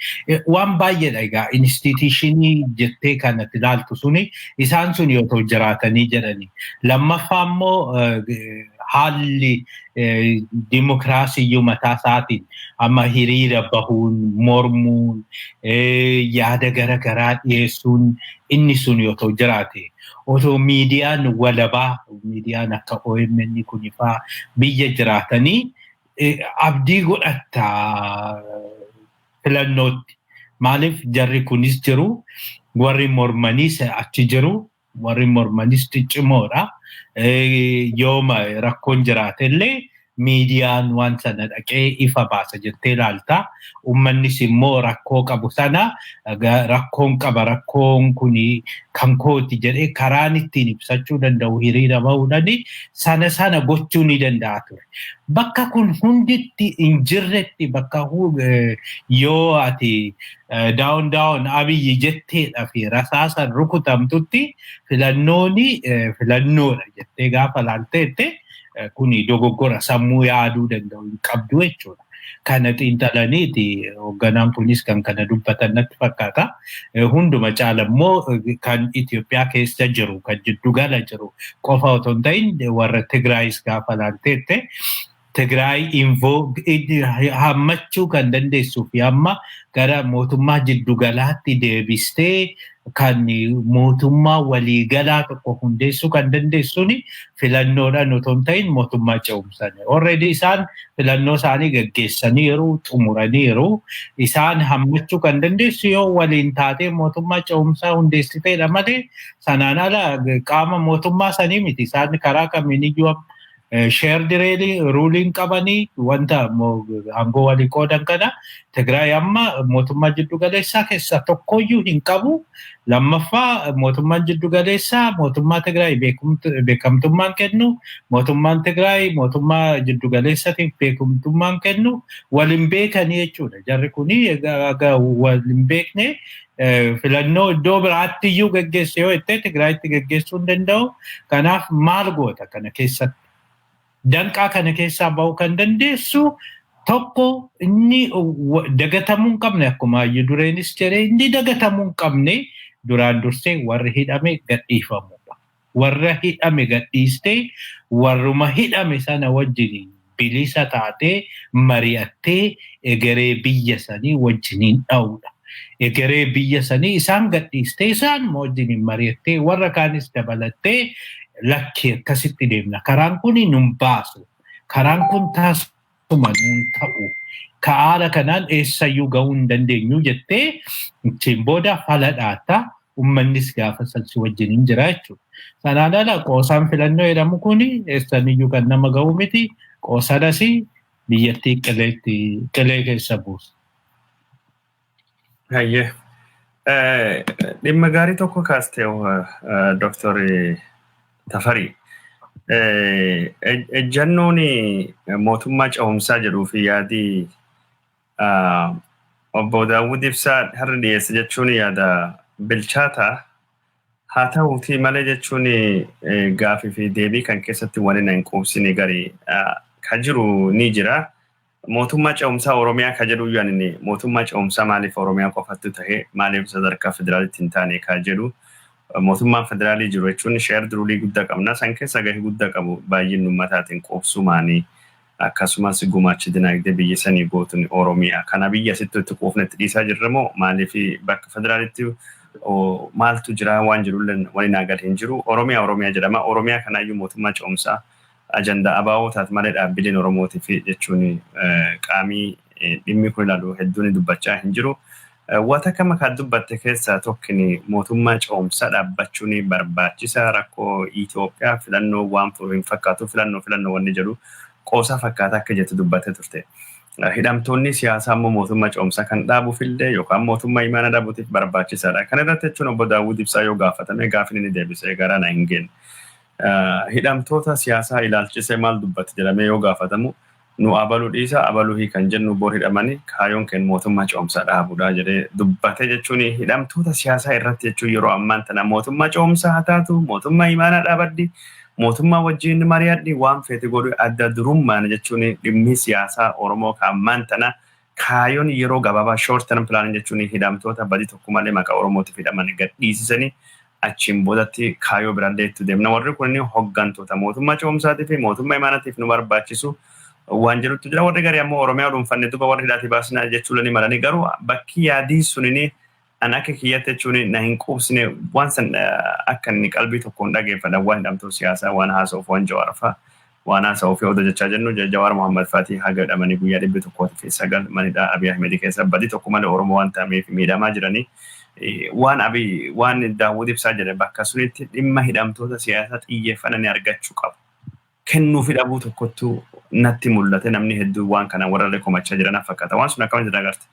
waan baay'eedha egaa instituushinii jettee kanatti ilaaltu suni isaan sun yoo jiraatanii jedhani. Lammaffaa immoo haalli dimokiraasiyyuu mataa isaatiin amma hiriira bahuun, mormuun, yaada garaagaraa dhiyeessuun inni sun yoo jiraate. Otoo miidiyaan walabaa, miidiyaan akka OMN kunifaa biyya jiraatanii abdii godhatta filannootti. Maaliif jarri kunis jiru, warri mormanis achi jiru, warri mormanis ciccimoodha. Yooma rakkoon jiraate illee miidiyaan waan sana dhaqee ifa baasa jettee ilaalta. Uummannis immoo rakkoo qabu sana rakkoon qaba, rakkoon kuni kan kooti jedhee karaan ittiin ibsachuu danda'u hiriira bahuudhaan sana gochuu ni danda'a ture. Bakka kun hunditti hin jirretti bakka yoo ati daawun abiyyi jetteedha fi rasaasan rukutamtutti filannoodha jettee gaafa laalteette kuni dogoggora sammuu yaaduu danda'u hin qabdu jechuudha. Kana xiinxalaniiti hoogganaan kunis kan kana dubbatan natti fakkaata. Hunduma caala immoo kan Itoophiyaa keessa jiru, kan jiddu gala jiru qofa otoo hin ta'in warra Tigraayis gaafa laalteette Tigraay hammachuu kan dandeessuu fi amma gara mootummaa jiddu galaatti deebistee kan mootummaa waliigalaa tokko hundeessuu kan dandeessuun filannoodhaan otoo hin ta'in mootummaa ce'umsanii. Already isaan filannoo isaanii gaggeessaniiru, xumuraniiru. Isaan hammachuu kan dandeessu yoo waliin taatee mootummaa ce'umsaa hundeessiteedha malee sanaan ala qaama mootummaa sanii miti. Isaan karaa kamiiniyyuu shared ruling qabanii wanta aangoo walii qoodan kana Tigraay amma mootummaa jiddu galeessaa keessaa tokkoyyuu hin qabu. Lammaffaa mootummaan jiddu galeessaa mootummaa Tigraay beekamtummaan kennu, mootummaan Tigraay mootummaa jiddu galeessaatiif beekamtummaan kennu waliin beekanii jechuudha. Jarri kuni egaa waliin beekne filannoo iddoo biraatti iyyuu gaggeesse yoo jettee Tigraayitti gaggeessuu hin danda'u. Kanaaf maal goota kana keessatti? Danqaa kana keessaa bahuu kan dandeessu tokko inni dagatamuu hin qabne akkuma hayyu dureenis jedhee inni dagatamuu hin qabne duraan dursee warri hidhame gadhiifamudha. Warra hidhame gadhiistee warruma hidhame sana wajjiniin bilisa taatee mari'attee egeree biyya sanii wajjiniin dha'udha. Egeree biyya sanii isaan gadhiistee isaan wajjiniin mari'attee warra kaanis dabalattee lakkee akkasitti deemna. Karaan kun nun baasu. Karaan kun taasuma nun ta'u. Haala kanaan eessayyuu gahuu hin dandeenyu jettee ittiin booda fala dhaatta. Uummannis gaafa salsi wajjin hin jira jechuudha. Sanaan ala qoosaan filannoo jedhamu kun eessaniyyuu kan nama gahu miti. Qoosanas biyyattii qilee keessa buusa. Hayyee. Dhimma gaarii tokko kaastee Dooktor Tafarii. Ejjannoon mootummaa ce'umsaa jedhuu fi yaadii obbo Daawud Ibsaa har'a dhiyeesse jechuun yaada bilchaata haa ta'uutii malee jechuun gaafii fi deebii kan keessatti waliin hin quubsine gari kan jiru ni jira. Mootummaa ce'umsaa Oromiyaa kan jedhu yaani mootummaa ce'umsaa maaliif Oromiyaa qofatti ta'e maaliif sadarkaa federaalitti hin taane kan jedhu mootummaan federaalii jiru jechuun sheer durulii guddaa qabna san keessa gahee guddaa qabu baay'een ummataatiin quubsumaanii akkasumas gumaachi dinagdee biyya sanii gootuun Oromiyaa kana biyya asitti quufnetti dhiisaa jirramoo maaliif bakka federaalitti maaltu jira waan jirulleen waliin agal hin jiru Oromiyaa jedhama Oromiyaa kanaayyuu mootummaa ce'umsaa ajandaa abaawootaat malee dhaabbileen Oromootii fi jechuun qaamii dhimmi kun ilaalu hedduun dubbachaa hin jiru. Wata kama kan dubbatte keessaa tokkini mootummaa ce'umsaa dhaabbachuun barbaachisaa rakkoo Itoophiyaa filannoo waan furu hin fakkaatu filannoo wanni jedhu qoosaa fakkaata akka jettu dubbattee turte. Hidhamtoonni siyaasaa immoo mootummaa ce'umsaa kan dhaabuuf illee yookaan mootummaa imaana dhaabuutiif barbaachisaadha. Kana irratti jechuun obbo Daawud Ibsaa yoo gaafatame gaafin inni deebisee gara na hin geenye. Hidhamtoota siyaasaa ilaalchisee maal dubbatti jedhamee yoo gaafatamu nu abaluu dhiisa abaluu hiikan jennu bor hidhamanii kaayoon kennu mootummaa ce'umsaa dhaabuudha jedhee dubbate jechuun hidhamtoota siyaasaa irratti jechuun yeroo ammaan tana mootummaa ce'umsaa haa taatu mootummaa imaanaa dhaabaddi mootummaa wajjin mari'adhi waan feete godhu adda durummaan jechuun dhimmi siyaasaa Oromoo kan ammaan tana kaayoon yeroo gabaabaa short term plan jechuun hidhamtoota badii tokko malee maqaa Oromootiif hidhaman gad dhiisisanii achiin boodatti kaayoo biraallee itti deemna warri kun hoggantoota mootummaa ce'umsaatii fi mootummaa imaanaatiif nu barbaachisu waan jedhutti jira warri garii ammoo Oromiyaa dhuunfanne duba warri hidhaatii baasnaa jechuun ni malanii garuu bakki yaadii sunini an akka kiyyatti jechuun na hin quubsine waan san akka inni qalbii tokkoon dhageeffatan waan hidhamtuu siyaasaa waan haasa'uuf waan jawaarfaa waan haasa'uuf yoo jechaa jennu Jawaar Mohammad Faatii haga hidhamanii guyyaa 109 manidhaa Abiy Ahmed keessa badii tokko malee Oromoo waan ta'ameef miidhamaa jiranii waan Daawud Ibsaa jedhe bakka sunitti dhimma hidhamtoota siyaasaa xiyyeeffannoo argachuu qabu. Kennuufi dhabuu tokkottu natti mul'ate namni hedduu waan kana warra komachaa jiran fakkaata. Waan sun akkamitti dagarte?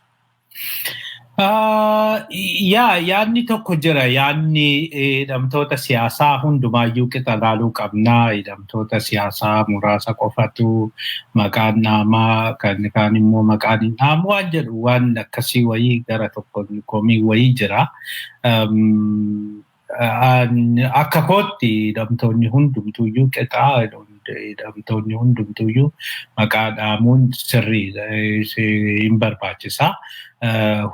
Yaadni tokko jira. Yaadni hidhamtoota siyaasaa hundumaayyuu qixa ilaaluu qabnaa. Hidhamtoota siyaasaa muraasa qofatu maqaan naamaa kan kaan immoo maqaan hin naamu waan jedhu waan akkasii wayii gara tokko komii wayii jira. Akka kootti hidhamtoonni hundumtuuyyuu qixaa hidhamtoonni hundumtuuyyuu maqaa dhaamuun sirrii hin barbaachisa.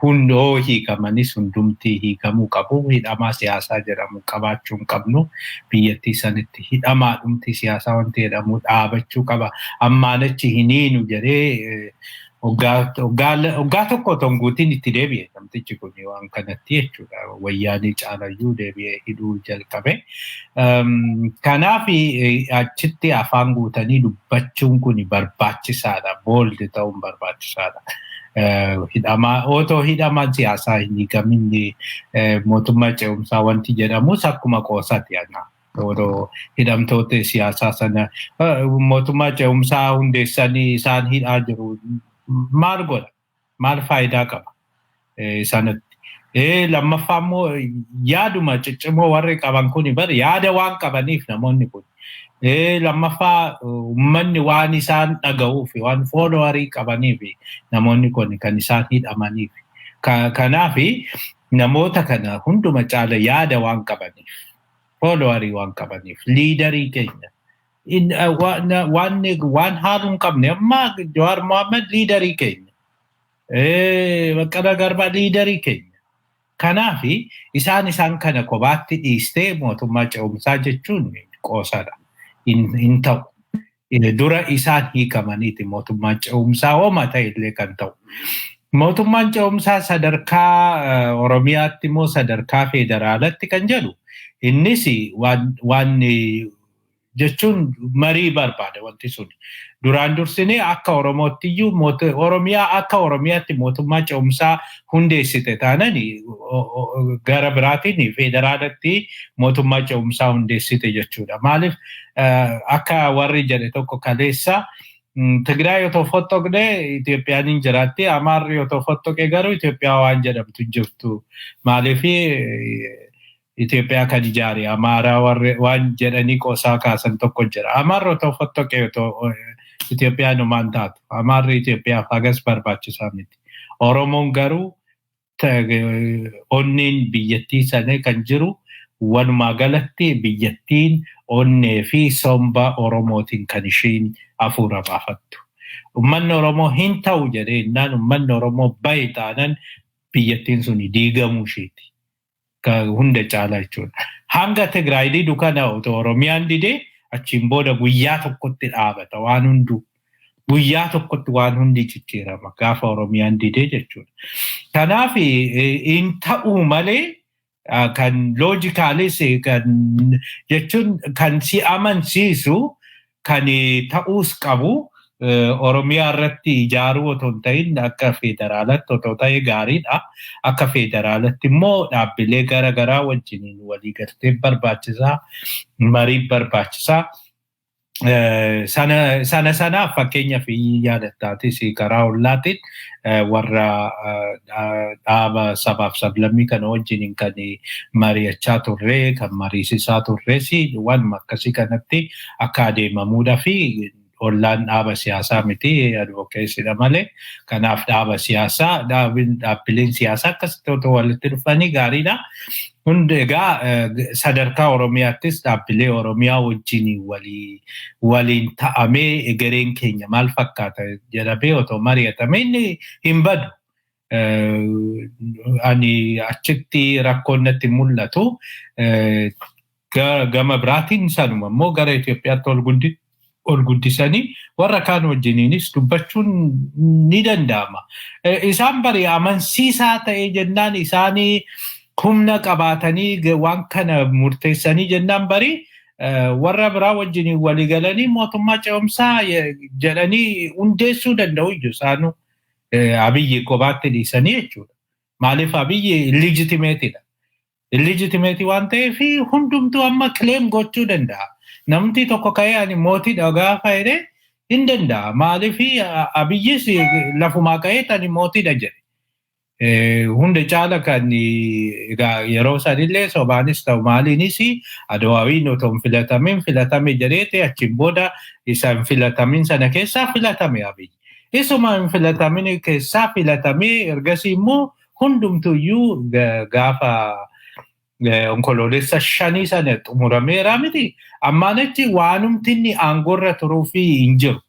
Hundoo hiikamanis hundumtii hiikamuu qabu. Hidhamaa siyaasaa jedhamu qabaachuu hin qabnu. Biyyattii sanitti hidhamaa dhumti siyaasaa wanti jedhamu dhaabachuu qaba. Ammaan achi hiniinu jedhee waggaa tokko tonguutiin itti deebi'e namtichi kun waan kanatti jechuudha. Wayyaanii caalayyuu deebi'ee hidhuu jalqabe. Kanaaf achitti afaan guutanii dubbachuun kun barbaachisaadha. Booldi ta'uun barbaachisaadha. Otoo hidhamaan siyaasaa hin hiikamin mootummaa ce'umsaa wanti jedhamus akkuma qoosaati yana. Otoo hidhamtoota siyaasaa sana mootummaa ce'umsaa hundeessanii isaan hidhaa jiru maal godha? Maal faayidaa qaba? Sanatti. Lammaffaa immoo yaaduma ciccimoo warri qaban kun bari yaada waan qabaniif namoonni kun. Lammaffaa uummanni waan isaan dhaga'uuf waan fooloowarii qabaniif namoonni kun kan isaan hidhamaniif. Kanaaf namoota kana hunduma caala yaada waan qabaniif fooloowarii waan qabaniif liidarii keenya. Waan haaluu hin qabne amma Jawaar Mohammad liidarii keenya. Baqqalaa Garbaa liidarii keenya. Kanaaf isaan kana kophaatti dhiistee mootummaa ce'umsaa jechuun qoosaadha. In ta'u. Dura isaan hiikamaniiti mootummaan ce'umsaa hooma ta'e illee kan ta'u. Mootummaan ce'umsaa sadarkaa Oromiyaatti immoo sadarkaa federaalatti kan jedhu innis waan jechuun marii barbaada wanti sun. Duraan dursinee akka Oromootiyyuu Oromiyaa akka Oromiyaatti mootummaa ce'umsaa hundeessite taanani gara biraatiin federaalatti mootummaa ce'umsaa hundeessite jechuudha. Maaliif akka warri jedhe tokko kaleessa Tigraay yoo fottoqne Itoophiyaan hin jiraatti Amaarri yoo fottoqe garuu Itoophiyaa waan jedhamtu jirtu. Maaliif Itoophiyaa kan ijaare Amaaraa waan jedhanii qoosaa kaasan tokko jira. Amaarri yoo fottoqe Itoophiyaan humaan taatu. Amaarri Itoophiyaaf hagas barbaachisaa miti. Oromoon garuu onneen biyyattii sana kan jiru walumaa galatti biyyattiin onnee fi somba Oromootiin kan isheen hafuura baafattu. Uummanni Oromoo hin ta'u jedheenyaan uummanni Oromoo baay'ee taanan biyyattiin suni diigamuu isheeti. Hunda caalaa jechuudha. Hanga Tigraay didu kana Oromiyaan didee achiin booda guyyaa tokkotti dhaabata waan hunduu. Guyyaa tokkotti waan hundi jijjiirama gaafa Oromiyaan didee jechuudha. Kanaaf hin ta'uu malee kan loojikaalis kan jechuun kan si amansiisu kan ta'uus qabu Oromiyaa irratti ijaaruu otoo hin ta'in akka federaalatti otoo ta'e gaariidha. Akka federaalatti immoo dhaabbilee garaagaraa wajjiniin waliigaltee barbaachisaa, marii barbaachisaa. Sanaaf fakkeenyaaf yaadattaatis karaa ollaatiin warra dhaaba sabaaf sablammii kana wajjiniin kan mari'achaa turre, kan mariisisaa turres waan akkasii kanatti akka adeemamuudhaa fi ollaan dhaaba siyaasaa miti advokeessidha malee. Kanaaf dhaaba siyaasaa, dhaabbileen siyaasaa akkasitti otoo walitti dhufanii gaariidha. Hundi egaa sadarkaa Oromiyaattis dhaabbilee Oromiyaa wajjin waliin ta'amee egereen keenya maal fakkaata jedhamee otoo mari'atamee inni hin badu. Ani achitti rakkoon natti mul'atu gama biraatiin sanuma immoo gara Itoophiyaatti ol guddisanii warra kaan wajjiniinis dubbachuun ni danda'ama. Isaan bari amansiisaa ta'ee jennaan isaanii humna qabaatanii waan kana murteessanii jennaan bari warra biraa wajjiniin walii galanii mootummaa ce'umsaa jedhanii hundeessuu danda'u iyyuu isaanu Abiyyi kophaatti dhiisanii jechuudha. Maaliif Abiyyi illegitimeetidha. Illegitimeetii waan ta'eef hundumtuu amma kileem gochuu danda'a. Namni tokko ka'ee ani mootiidha gaafa jedhee hin danda'a. Maaliif Abiyyis lafumaa ka'ee ani mootiidha jedhe. Hunda caala kan yeroo sanillee sobaanis ta'u maaliinis Adawaawiin otoo hin filatame jedheete achiin booda isa hin filatamin sana keessaa filatame Abiyyi. Isuma hin filatamin keessaa filatame ergasii immoo hundumtuyyuu gaafa onkoloolessa 5 sana xumurameera miti. Ammaan achi waanumtinni aangoorra turuu fi hin jiru.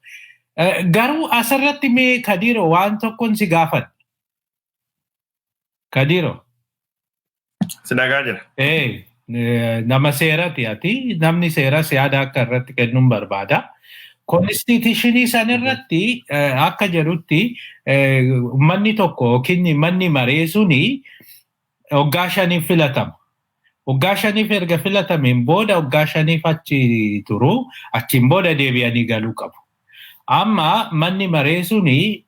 Garuu asirratti mee Kadiiroo waan tokkoon si gaafadha. Kadiiroo. Si dhagaa jira. Nama seerati ati namni seera siyaada akka irratti kennuun barbaada. Konstitushinii sanirratti akka jedhutti manni tokko yookiin manni maree suni waggaa 5 filatama. Waggaa 5 erga filatameen booda waggaa 5 achi turu achiin booda deebi'anii galuu qabu. Amma manni maree suni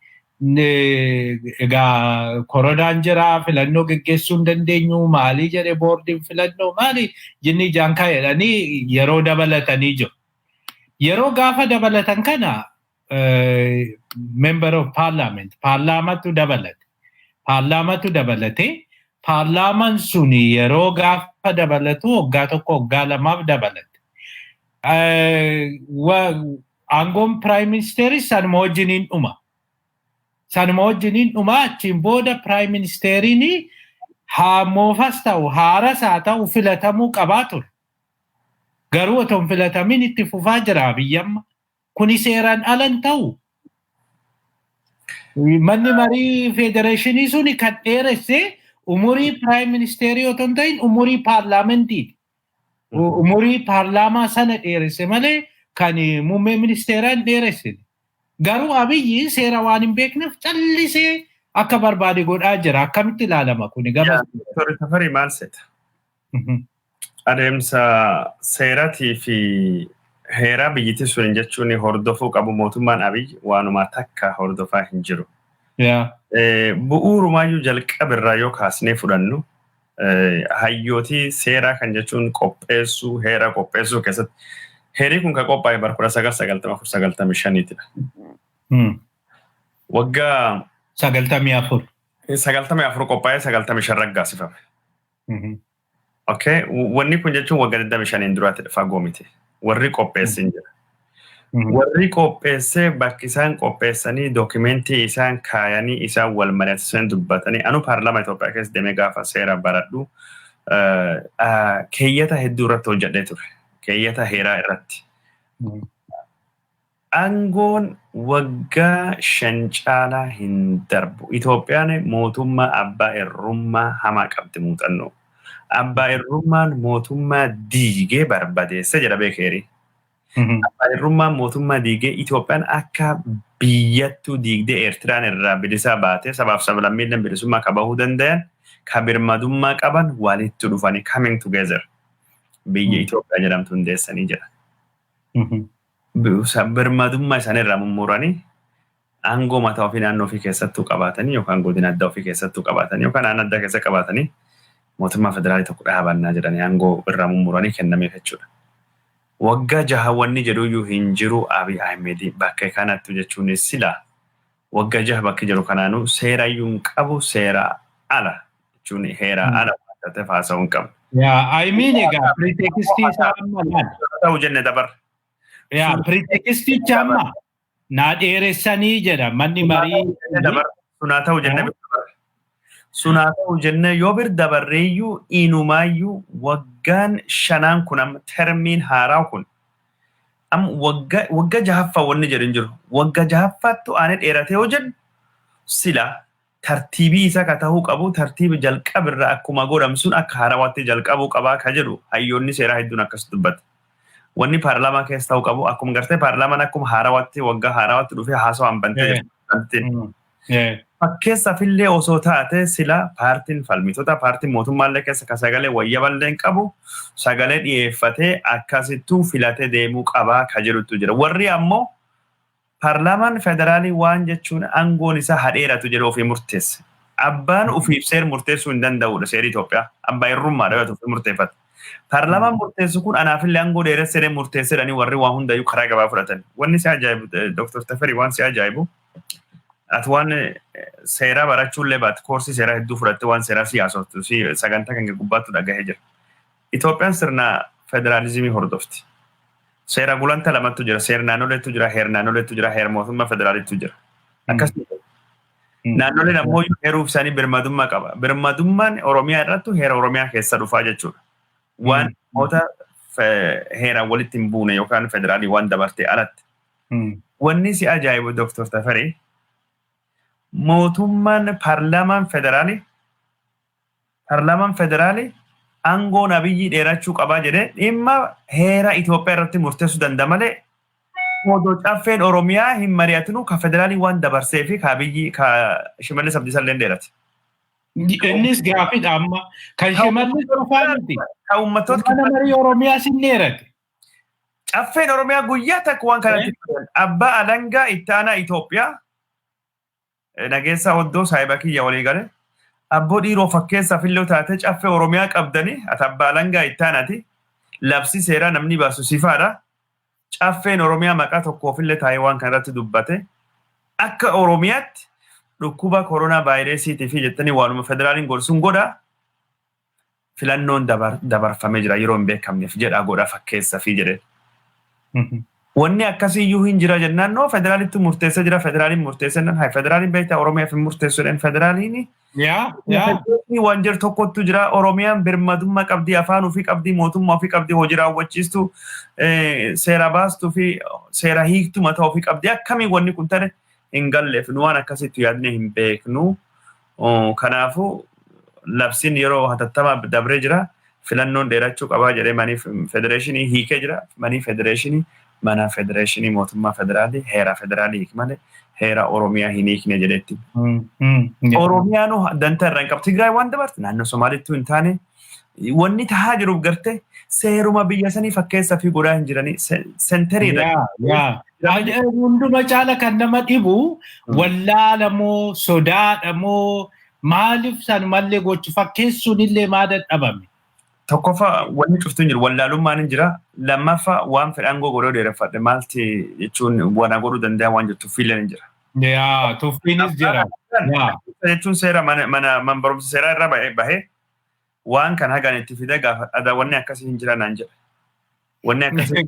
egaa korodaan jira filannoo geggeessuu hin dandeenyu maalii jedhe boordiin filannoo maali jinni jaankaa jedhanii yeroo dabalatanii jiru. Yeroo gaafa dabalatan kana member of parliament paarlaamatu dabalate paarlaamaan suni yeroo gaafa dabalatu waggaa tokko waggaa lamaaf dabalate. Aangoon prime ministeris sanuma wajjiniin dhuma. Sanuma wajjiniin dhuma achiin booda prime ministeriin moofas ta'u haaras haa ta'u filatamuu qabaa ture. Garuu otoo hin filatamin itti fufaa jira biyyamma. Kuni seeraan alan ta'u. Manni marii federeeshinii suni kan dheeresse umurii prime ministerii otoo hin ta'in umurii paarlaamentiiti. Umurii paarlaamaa sana dheeresse malee kan muummee ministeeraan dheeresse. Garuu Abiyyi seera waan hin beekneef callisee akka barbaade godhaa jira. Akkamitti ilaalama kuni gama? Tafarii maal seeta? Adeemsa seeratii fi heeraa biyyittii sun jechuun hordofuu qabu mootummaan Abiyyi waanuma takka hordofaa hin jiru. Bu'uurumaayyuu jalqabirraa yoo kaasnee fudhannu hayyootii seeraa kan jechuun qopheessuu heera qopheessuu keessatti heerii kun kan qophaa'e bara 1994-95 waggaa 94 qophaa'ee 95 raggaasifame. Okay, wanni kun jechuun waggaa 25 duraatti fagoo miti. Warri qopheessin jira. warri qopheessee bakki isaan qopheessanii dookimentii isaan kaayanii isaan wal mari'achiisan dubbatanii anu paarlaamaa Itoophiyaa keessa deemee gaafa seera baradhu keeyyata hedduu irratti hojjedhee ture. Keeyyata heeraa irratti. Aangoon waggaa 5 caalaa hin darbu. Itoophiyaan mootummaa abbaa irrummaa hamaa qabdi muuxannoo. Abbaa irrummaan mootummaa diigee barbadeesse jedha beekeeri. Abbaa irrummaan mootummaa diigee Itoophiyaan akka biyyattuu diigdee Eertiraan irraa bilisaa baatee sabaaf sablammiidhaan bilisummaa qabahuu danda'an ka birmadummaa qaban walitti dhufanii coming together biyya Itoophiyaa jedhamtu hundeessanii jedha. Birmadummaa isaaniirraa mummuranii aangoo mataa ofii naannoo ofii keessattuu qabaatanii yookaan godina addaa ofii keessattuu qabaatanii yookaan aanaa addaa keessa qabaatanii mootummaa federaalii tokko dhaabannaa jedhanii aangoo irraa mummuranii kennameef jechuudha. Waggaa jahaawwanni jedhuyyuu hin jiru Abiy Ahmed bakka kanatti jechuun sila waggaa jaha bakki jiru kanaanuu seerayyuu hin qabu seera ala jechuun heera ala ta'e haasa'uu hin qabu. I mean egaa pretekstii isaa amma laal. Ta'uu jenne dabar. Preteksticha amma naa dheeressanii jedha manni marii. Sunaa ta'uu jenne dabar. Sunaa ta'uu jenne yoo bir dabarreeyyuu inumaayyuu waggaan 5 kun amma termiin haaraa kun amma waggaa jahaffaa wanni jedhu hin jiru. Waggaa jahaffaattu aanee dheeratee yoo jedhu sila tartiibii isaa ka ta'uu qabu tartiibi jalqabirraa akkuma godhamu sun akka haarawaatti jalqabuu qabaa ka jedhu hayyoonni seeraa hedduun akkas dubbata. Wanni paarlaamaa keessa ta'uu qabu akkuma gartee paarlaamaan akkuma haarawaatti waggaa haarawaatti dhufee haasawaan bantee jedhu. Fakkeessaafillee osoo taate sila paartiin falmitoota paartiin mootummaallee keessa ka sagalee wayyaballee hin qabu sagalee dhiyeeffatee akkasittuu filatee deemuu qabaa ka jedhutu jira. Warri ammoo paarlaamaan federaalii waan jechuun aangoon isaa hadheeratu jedhu ofii murteesse. Abbaan ofiif seera murteessuu hin danda'udha seerri Itoophiyaa. Abbaa irrummaadha yoo ta'u murteeffata. Paarlaamaan murteessu kun anaafillee aangoo dheeressee murteessedhanii warri waa hundayyuu karaa gabaa fudhatan. Wanni si ajaa'ibu Dr. Taferi waan si ajaa'ibu ati waan seeraa barachuullee baate koorsii seeraa hedduu fudhatte waan seeraa siyaasoftu sagantaa kan gubbaattu dhagahee jira. Itoophiyaan sirna federaalizimii hordofti. Seera gulanta lamatu jira. Seera naannoleetu jira. Heera naannoleetu jira. Heera mootummaa federaaliitu jira. Akkasuma naannoleen ammoo heeruuf isaanii birmadummaa qaba. Birmadummaan Oromiyaa irrattu heera Oromiyaa keessa dhufaa jechuudha. Waan moota heeraan walitti hin buune yookaan federaalii waan dabartee alatti. Wanni si ajaa'ibu Dr. Taferi mootummaan paarlaamaan federaalii aangoon Abiyyi dheerachuu qabaa jedhee dhimma heera Itoophiyaa irratti murteessuu danda'a malee odoo caffeen Oromiyaa hin mari'atinu ka federaalii waan dabarsee fi ka Abiyyi ka Shimallis Abdiisallee dheerate. Innis gaaffiidha amma kan Shimallis dhufaaniti. Ka uummattoota mana marii Oromiyaa sin dheerate. Caffeen Oromiyaa guyyaa takka waan kanatti abbaa alangaa itti aanaa Itoophiyaa nageessaa oddoo saayiba kiyya walii gale. Abboo dhiiroo fakkeessaaf illee taate caffee Oromiyaa qabdanii ati abbaa alangaa itti aanaati. Labsi seeraa namni baasu sifaadha. Caffeen Oromiyaa maqaa tokkoofillee taa'ee waan kanarratti dubbate. Akka Oromiyaatti dhukkuba koronaa vaayirasiitii fi jettanii waanuma federaaliin gorsuun godha. Filannoon dabarfamee jira yeroo hin beekamneef jedhaa godha fakkeessa fi jedhe. Wanni akkasiyyuu hin jira jennaan noo federaalitti murteessee jira federaaliin murteessee nan federaaliin beektaa Oromiyaaf hin murteessuudhaan federaaliin waan jiru tokkottu jira Oromiyaan birmadummaa qabdii afaan ofii qabdii mootummaa ofii qabdii hojii raawwachiistuu seera baastuu fi seera hiiktuu mataa ofii qabdii akkamii wanni kun ta'e hin galleef nu waan akkasitti yaadnee hin beeknu. Kanaafuu labsiin yeroo hatattamaa dabree jira filannoon dheerachuu qabaa jedhee manii federeeshinii hiikee jira manii federeeshinii mana federeeshinii mootummaa federaalii heera federaalii hiikmale heera Oromiyaa hin hiikne jedhetti. Oromiyaanu dantaa irraa hin qabu. Tigraay waan dabarte naannoo Somaaliittuu hin taane wanni tahaa jiruuf garte seeruma biyya sanii fakkeessaa fi godhaa hin jiranii sentariidha. Hunduma caala kan nama dhibu wallaalamoo sodaadhamoo maaliif san mallee gochu fakkeessuun illee maa dadhabame. Tokkoffaa wanni cuftuu hin jiru wallaalummaan hin jira. Lammaffaa waan fedhan godhoo dheereffadhe maalti jechuun waan godhuu danda'a waan jettu tuffiileen hin jira. Tuffiinis jira. Jechuun seera mana barumsa seeraa irraa bahee waan kan hagaan itti fide gaafa wanni akkasii hin jira naan jedha. Wanni akkasii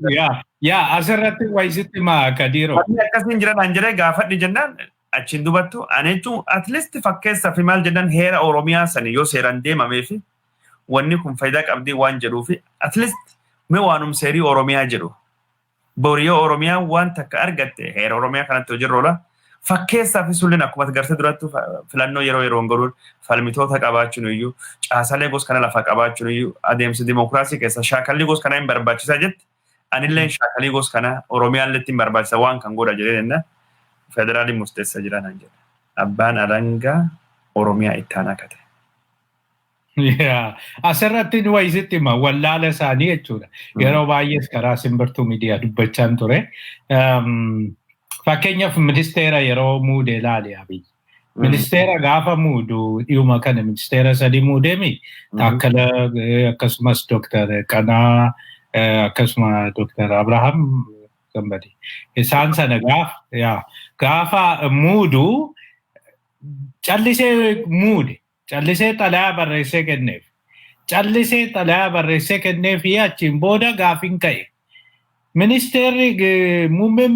Yaa asirratti wayisitti maa Kadiiroo. Wanni akkasiin jiran an jedhee gaafadhi jennaan achiin dubattu ani jechuun at least fakkeessa fi maal jedhan heera Oromiyaa sani yoo seeraan deemamee fi wanni kun faayidaa qabdii waan jedhuu fi at least mee waanum seerii Oromiyaa jedhu boriyoo Oromiyaa waan takka argatte heera Oromiyaa kanatti hojirroola fakkeessaa fi sulleen akkuma gartee durattu filannoo yeroo godhuun falmitoota qabaachuun iyyuu caasalee gos kana lafa qabaachuun iyyuu adeemsa dimokiraasii keessa shaakalli gos kana hin barbaachisaa jetti anilleen shaakalii gos kana Oromiyaan letti hin barbaachisa waan kan godha jedhee jenna federaaliin murteessa jiran han jedha abbaan alangaa Oromiyaa ittaanaa kate. Asirratti wayisitti ma wallaala isaanii jechuudha. Yeroo baay'ees karaa simbirtuu miidiyaa dubbachaan ture. Fakkeenyaaf ministeera yeroo muude ilaali Abiy. Ministeera gaafa muudu dhiyuma kana ministeera sadii muudeemi. Taakkala akkasumas Dooktar Qanaa akkasuma Dooktar Abrahaam Gambadi. Isaan sana gaafa muudu callisee muude. Callisee xalayaa barreessee kenneef. Callisee xalayaa barreessee kenneef achiin booda gaafiin ka'e. Muummeen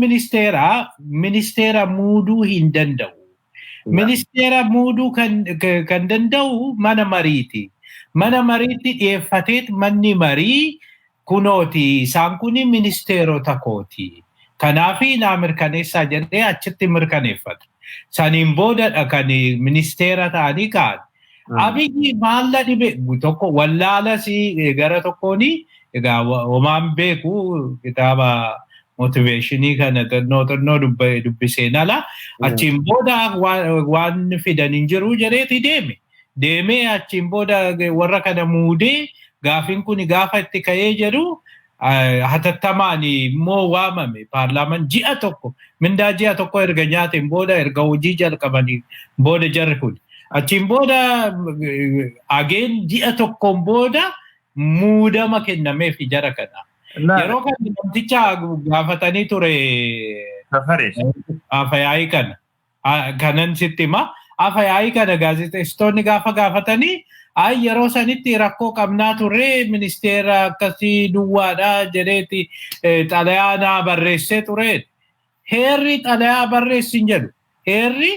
ministeera muuduu hin danda'u. Ministeera muuduu kan danda'u mana mariiti. Mana mariitti dhiyeeffateet manni marii kunooti isaan kuni ministeerota kooti. Kanaafi naa mirkaneessaa jedhee achitti mirkaneeffatu. Saniin boodadha kan ministeera ta'anii ka'an. Abiyyi maalla dhibe tokko wallaalas gara tokkooni egaa homaan beeku kitaaba motiveeshinii kana xannoo dubbiseen ala achiin booda waan fidan hin jiru jedheeti deemee achiin booda warra kana muudee gaafin kun gaafa itti ka'ee jedhu hatattamaan immoo waamame paarlaamaan ji'a tokko mindaa ji'a tokko erga nyaateen booda erga hojii jalqabanii booda jarri kun achiin booda ageen ji'a tokkoon booda muudama kennameef jara kana. Yeroo kana namticha gaafatanii ture Afayaayii kana. Kanan sitti hima. Afayaayii kana gaazexeessitoonni gaafa gaafatanii yeroo sanitti rakkoo qabnaa ture ministeera akkasii duwwaadha jedheeti xalayaa barreessee ture. Heerri xalayaa barreessin jedhu. Heerri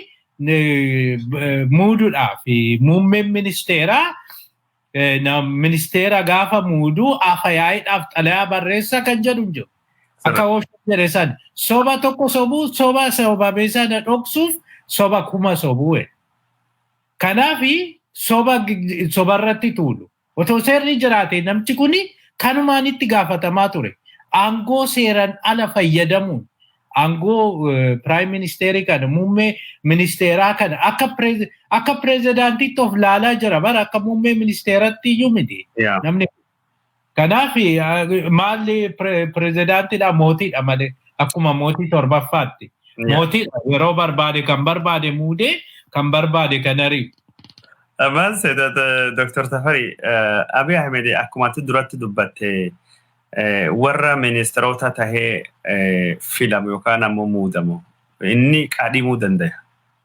muuduudhaaf muummeen ministeera gaafa muudu Afayaayiidhaaf xalayaa barreessa kan jedhu jiru. Akka oofuu jedhe san soba tokko sobuu sobamee sana dhoksuuf soba kuma sobuu. Kanaafi sobarratti tuulu. Otoo seerri jiraate namchi kuni kanumaan itti gaafatamaa ture. Aangoo seeran ala fayyadamuun aangoo prime ministeerii kana muummee ministeeraa kana akka pirezidaantiitti of laalaa jira bara akka muummee ministeeratti iyyuu miti. Namni kanaaf maalli pirezidaantiidha mootiidha malee akkuma mootii torbaffaatti. Mootiidha yeroo barbaade kan barbaade muudee kan barbaade kan ari'u. Amaan seedaa Dr. Tafari Abiy Ahmed akkuma duratti dubbatte warra ministeerota tahee filamu yookaan ammoo muudamu inni qaadhimuu danda'a.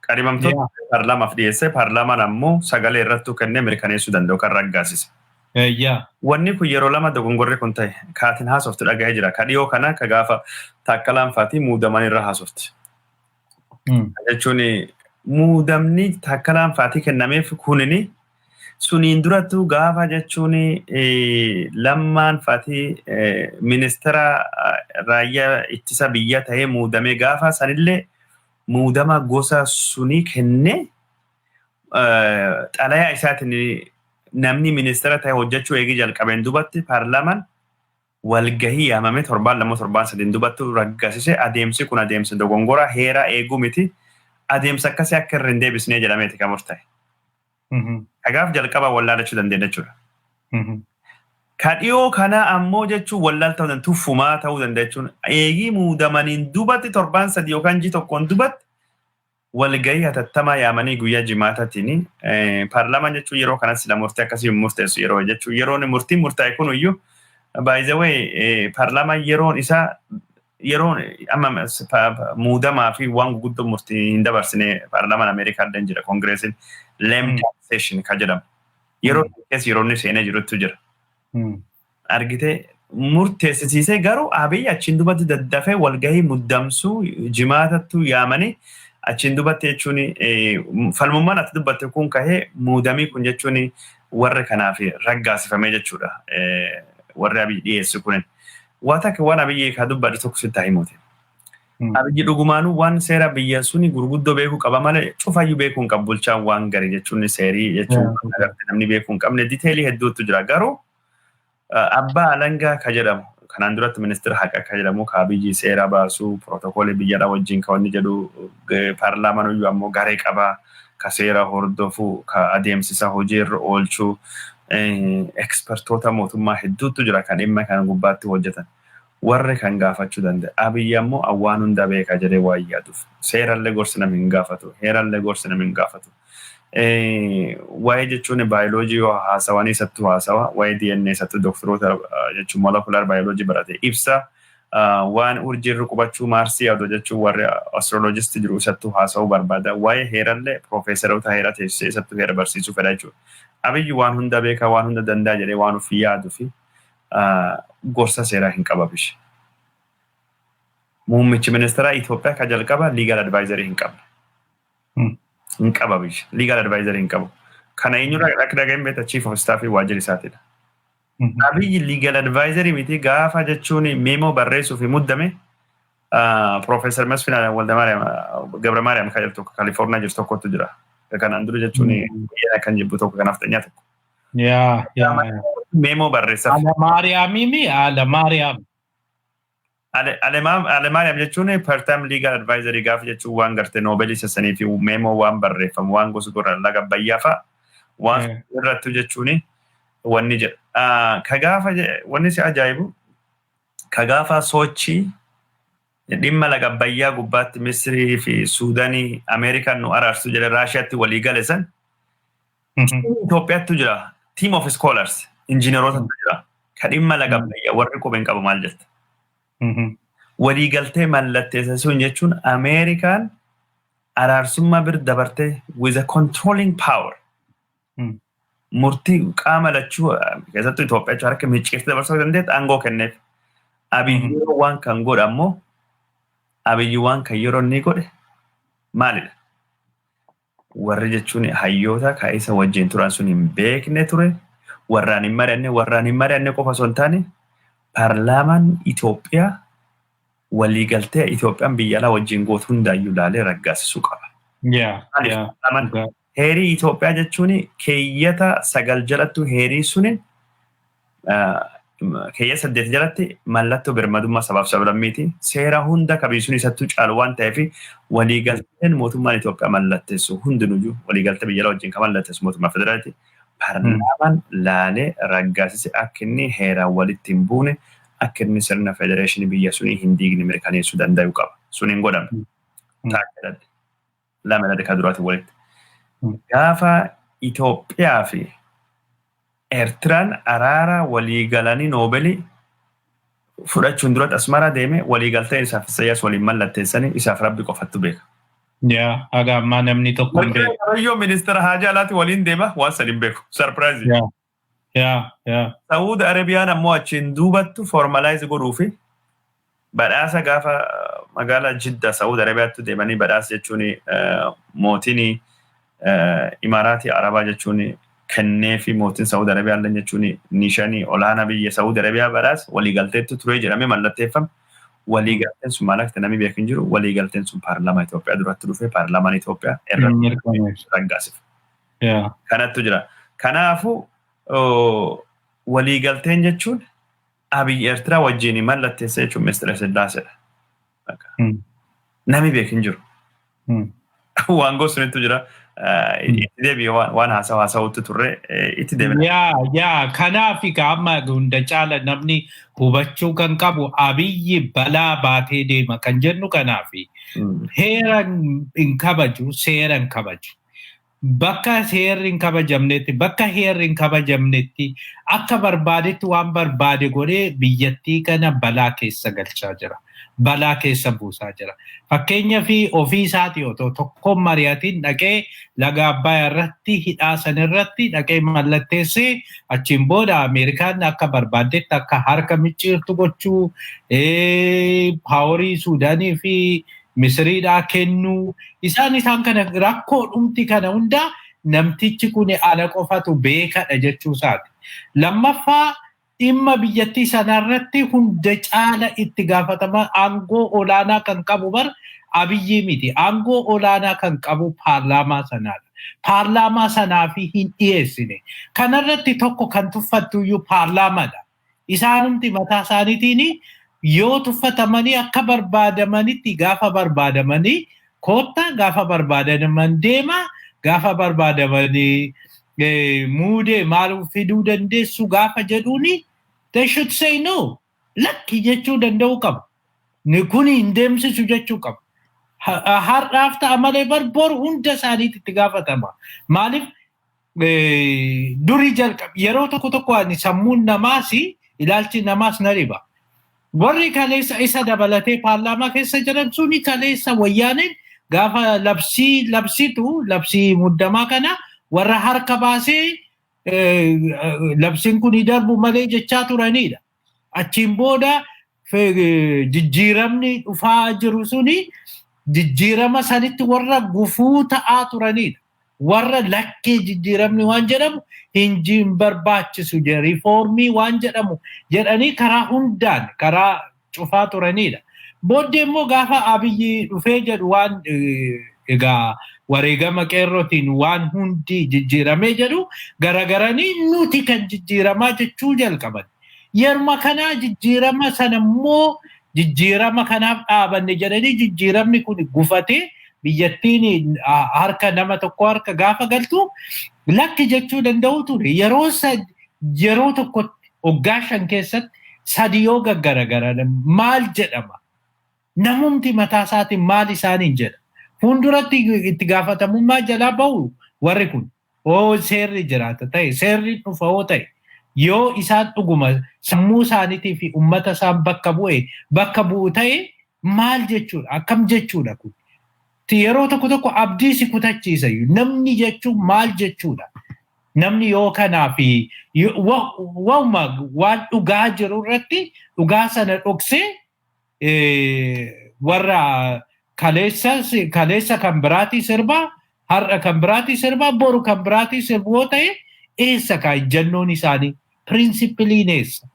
Qaadhimamtoota paarlaamaaf dhiyeessee paarlaamaan ammoo sagalee irratti kennee mirkaneessuu danda'u kan raggaasise. Wanni kun yeroo lama dogongorri kun ta'e kaatiin haasoftu dhaga'ee jira. Kadhiyoo kana ka gaafa Taakkalaan Faatii muudaman irra haasofti. Jechuun muudamni Taakkalaan Faatii kennameef kunini suniin durattuu gaafa jechuun Lammaan Faatii ministeera raayyaa ittisa biyya ta'ee muudamee gaafa sanillee muudama gosa sunii kennee xalayaa isaatiin namni ministeera ta'e hojjechuu eegi jalqabeen dubatti paarlaamaan walgahii yaamame 7 dubattu raggaasise adeemsi kun adeemsa dogongora heeraa eeguu miti adeemsa akkasii akka irra hin deebisnee jedhameeti kan murtaa'e. Kagaaf jalqaba wallaalachuu dandeenya jechuudha. Kadhiyoo kana ammoo jechuun wallaal ta'uu danda'a tuffumaa ta'uu danda'a jechuun eegii muudamaniin dubatti 7 yookaan 1 dubatti walgahii hatattamaa yaamanii guyyaa jimaataatiin paarlaamaan jechuun yeroo kanas sila murtee akkasii murteessu yeroo jechuun yeroon murtiin murtaa'e kun iyyuu by the way paarlaamaan yeroon isaa yeroon amma muudamaa fi waan guguddoo murtii hin dabarsine paarlaamaan Ameerikaa addan jira koongireesiin lame session ka jedhamu yeroo keessa yeroonni seenee jirutu jira. Argitee murteessisiisee garuu Abiy achiin duubatti daddafee walgahii muddamsuu jimaatattu yaamanii achiin duubatti jechuun falmummaan ati dubbatte kun kahee muudamii kun jechuun warri kanaaf raggaasifamee jechuudha. Warri Abiy dhiyeessu kunin. Waan akka waan Abiy ka dubbate tokko sitti himuuti. Abiy dhugumaanuu waan seera biyya suni gurguddoo beekuu qaba malee cufayyuu beekuu hin qabu bulchaan waan gari jechuun seerii jechuun namni beekuu hin qabne diteelii hedduutu jira garuu abbaa alangaa ka jedhamu kanaan duratti ministeera haqa ka jedhamu ka Abiy seera baasuu pirootokoolii biyyadhaa wajjin ka wanni jedhu paarlaamaan iyyuu ammoo garee qabaa ka seera hordofuu ka adeemsisa hojiirra oolchuu ekspertoota mootummaa hedduutu jira kan dhimma kan gubbaatti hojjetan. Warri kan gaafachuu danda'a. Abiy ammoo awwaan hunda beeka jedhee waa yaaduuf. Seerallee gorsi nama hin gaafatu. Heerallee gorsi nama hin gaafatu. Waa'ee jechuun baayoloojii yoo haasawanii sattuu haasawa. Waa'ee DNA sattuu doktoroota jechuun molekular baayoloojii barate ibsa. Waan urjiirri qubachuu maarsii yaadu jechuun warri astroloojistii jiru sattuu haasawuu barbaada. Waa'ee heerallee piroofeesaroota heera teessisee sattuu heera barsiisuu fedha jechuudha. Abiy waan hunda beeka waan hunda danda'a jedhee waan ofii yaaduu fi gorsa seeraa hin qababish. Muummichi ministeera Itoophiyaa ka jalqaba legal advisory hin qabne. Hin qababish. Legal advisory hin qabu. Kana eenyudha akka dhaga'een beekta chief of staff waajjira isaatiidha. Abiy legal advisory miti gaafa jechuun memo barreessuu fi muddame Professor Masfin Gabramariam ka jirtu California jirtu tokkotu jira. Kanaan dura jechuun kan jibbu tokko kanaaf xanyaa tokko. Memo barreessa. Alemariam jechuun part-time legal advisory gaafa jechuun waan gartee Nobelii sasanii fi memo waan barreeffamu waan gosa gurra laga bayyaafaa waan irrattu jechuun wanni jedha. Ka gaafa wanni si ajaa'ibu ka gaafa sochii dhimma laga bayyaa gubbaatti Misrii fi Suudaanii Ameerikaan nu araarsu jedhe Raashiyaatti walii gale san Itoophiyaattu jira. Team of scholars, injineerota jira. Ka dhimma laga bayyaa warri qubeen qabu maal jetta. Walii galtee mallatteessisuun jechuun Ameerikaan araarsummaa bir dabartee with a controlling power. Murtii qaama lachuu keessattuu Itoophiyaa jechuun harka micciirti dabarsuu dandeetti aangoo kenneef. Abiy waan kan godhe ammoo Abiy waan kan yeroo inni godhe maalidha? Warri jechuun hayyoota ka isa wajjin turan sun hin beekne ture. Warraan hin mari'anne qofa osoo hin taane paarlaamaan Itoophiyaa waliigaltee Itoophiyaan biyya alaa wajjin gootu hundaayyuu ilaalee raggaasisuu qaba. Heerii Itoophiyaa jechuun keeyyata 9 jalattu heerii sunin keeyyata 8 jalatti mallattoo birmadummaa sabaaf sablammiiti. Seera hunda kabiisuun isattuu caalu waan ta'eef waliigalteen mootummaan Itoophiyaa mallatteessu hundinuyyuu waliigaltee biyya alaa wajjin kan mallatteessu mootummaa federaaliiti. Paarlaamaan laalee raggaasise akka inni heeraan walitti hin buune akka inni sirna federeeshinii biyya sunii hin diigne mirkaneessuu danda'u qaba. Sun hin godhamne. Taakkedadde. Lama ka duraati walitti. Gaafa Itoophiyaa fi Eertiraan araara waliigalanii Noobelii fudhachuun duratti Asmaraa deeme waliigaltee isaaf Isaayyaas waliin mallatteessanii isaaf Rabbi qofattu beeka. Aga ammaa namni tokko hin beeku. Waaqayyo ministeera haajaa alaatti waliin deema waan sadin beeku. Sarpiraayizii. Saudi Arabiyaan ammoo achiin duubattu formalize godhuu fi badhaasa gaafa magaalaa Jidda Saudi Arabiyaatti deemanii badhaasa jechuun mootiin Imaaraatii Arabaa jechuun kennee fi mootiin Saudi Arabiyaa jechuun nishanii olaanaa biyya Saudi Arabiyaa badhaasa waliigalteetti ture jedhamee mallatteeffame. Waliigalteen sun maal akka namni beeku hin jiru. Waliigalteen sun paarlaamaa Itoophiyaa duratti dhufee paarlaamaan Itoophiyaa irratti raggaasife. Kanattu jira. Kanaafuu waliigalteen jechuun Abiy Eertiraa wajjin mallatteessa jechuun ministeera Siddaasedha. Namni beeku hin jiru. Waan gosunitu jira. Itti deebi'ee waan haasawutti turre itti deebi'ee. Kanaaf amma hunda caala namni hubachuu kan qabu Abiy balaa baatee deema kan jennu kanaaf heera hin kabaju seera hin kabaju. bakka seerri hin kabajamnetti bakka heerri hin kabajamnetti akka barbaadetti waan barbaade godhee biyyattii kana balaa keessa galchaa jira. Balaa keessa buusaa jira. Fakkeenyaa fi ofii isaatii otoo tokkoon mari'atiin dhaqee laga Abbayaa irratti hidhaa san irratti dhaqee mallatteessee achiin booda Ameerikaan akka barbaadetti akka harka micciirtu gochuu paaworii Suudaanii fi Misiriidhaa kennuu isaan kana rakkoo dhumti kana hunda namtichi kun ana qofatu beekadha jechuu isaati. Lammaffaa dhimma biyyattii sanarratti hunda caala itti gaafatama aangoo olaanaa kan qabu bar Abiyyi miti. Aangoo olaanaa kan qabu paarlaamaa sanaadha. Paarlaamaa sanaa fi hin dhiyeessine. Kanarratti tokko kan tuffattuyyuu paarlaamaadha. Isaanumti mataa isaaniitiin yoo tuffatamanii akka barbaadamanitti gaafa barbaadamanii koottaa gaafa barbaadaman deema gaafa barbaadamanii muudee maal fiduu dandeessu gaafa jedhuuni they should say no. Lakki jechuu danda'u qaba. Kun hin deemsisu jechuu qaba. Har'aaf ta'a malee bor hunda isaaniitti itti gaafatama. Maaliif durii jalqabe yeroo tokko ani sammuun namaas ilaalchi namaas na riba. Warri kaleessa isa dabalatee paarlaamaa keessa jiran suni kaleessa wayyaaneen gaafa labsii muddamaa kana warra harka baasee labsiin kun darbu malee jechaa turanidha. Achiin booda jijjiiramni dhufaa jiru suni jijjiirama sanitti warra gufuu ta'aa turanidha. Warra lakkee jijjiiramni waan jedhamu hin barbaachisu riifoormii waan jedhamu jedhanii karaa hundaan karaa cufaa turanidha. Booddee immoo gaafa Abiyyi dhufee jedhu waan egaa wareegama qeerrootiin waan hundi jijjiiramee jedhu garagaranii nuti kan jijjiiramaa jechuu jalqaban. Yeruma kanaa jijjiirama sana immoo jijjiirama kanaaf dhaabanne jedhanii jijjiiramni kun gufatee biyyattiin harka nama tokko harka gaafa galtu lakki jechuu danda'u ture. Yeroo tokko waggaa 5 keessatti sadi yoo gaggaragaran maal jedhama? Namumti mataa isaatiin maal isaaniin jedha? Fuulduratti itti gaafatamummaa jalaa bahu warri kun seerri jiraata ta'e seerri dhufa yoo ta'e yoo isaan dhuguma sammuu isaaniitii fi uummata isaan bakka bu'u ta'e maal jechuudha? Akkam jechuudha kun? Yeroo tokko abdii si kutachiisa. Namni jechuun maal jechuudha? Namni yoo kanaa fi waan dhugaa jiru irratti dhugaa sana dhoksee warra kaleessa kan biraatii sirbaa har'a kan biraatii sirbaa boru kan biraatii sirbu yoo ta'e eessa ejjennoon isaanii pirinsipiliin eessa?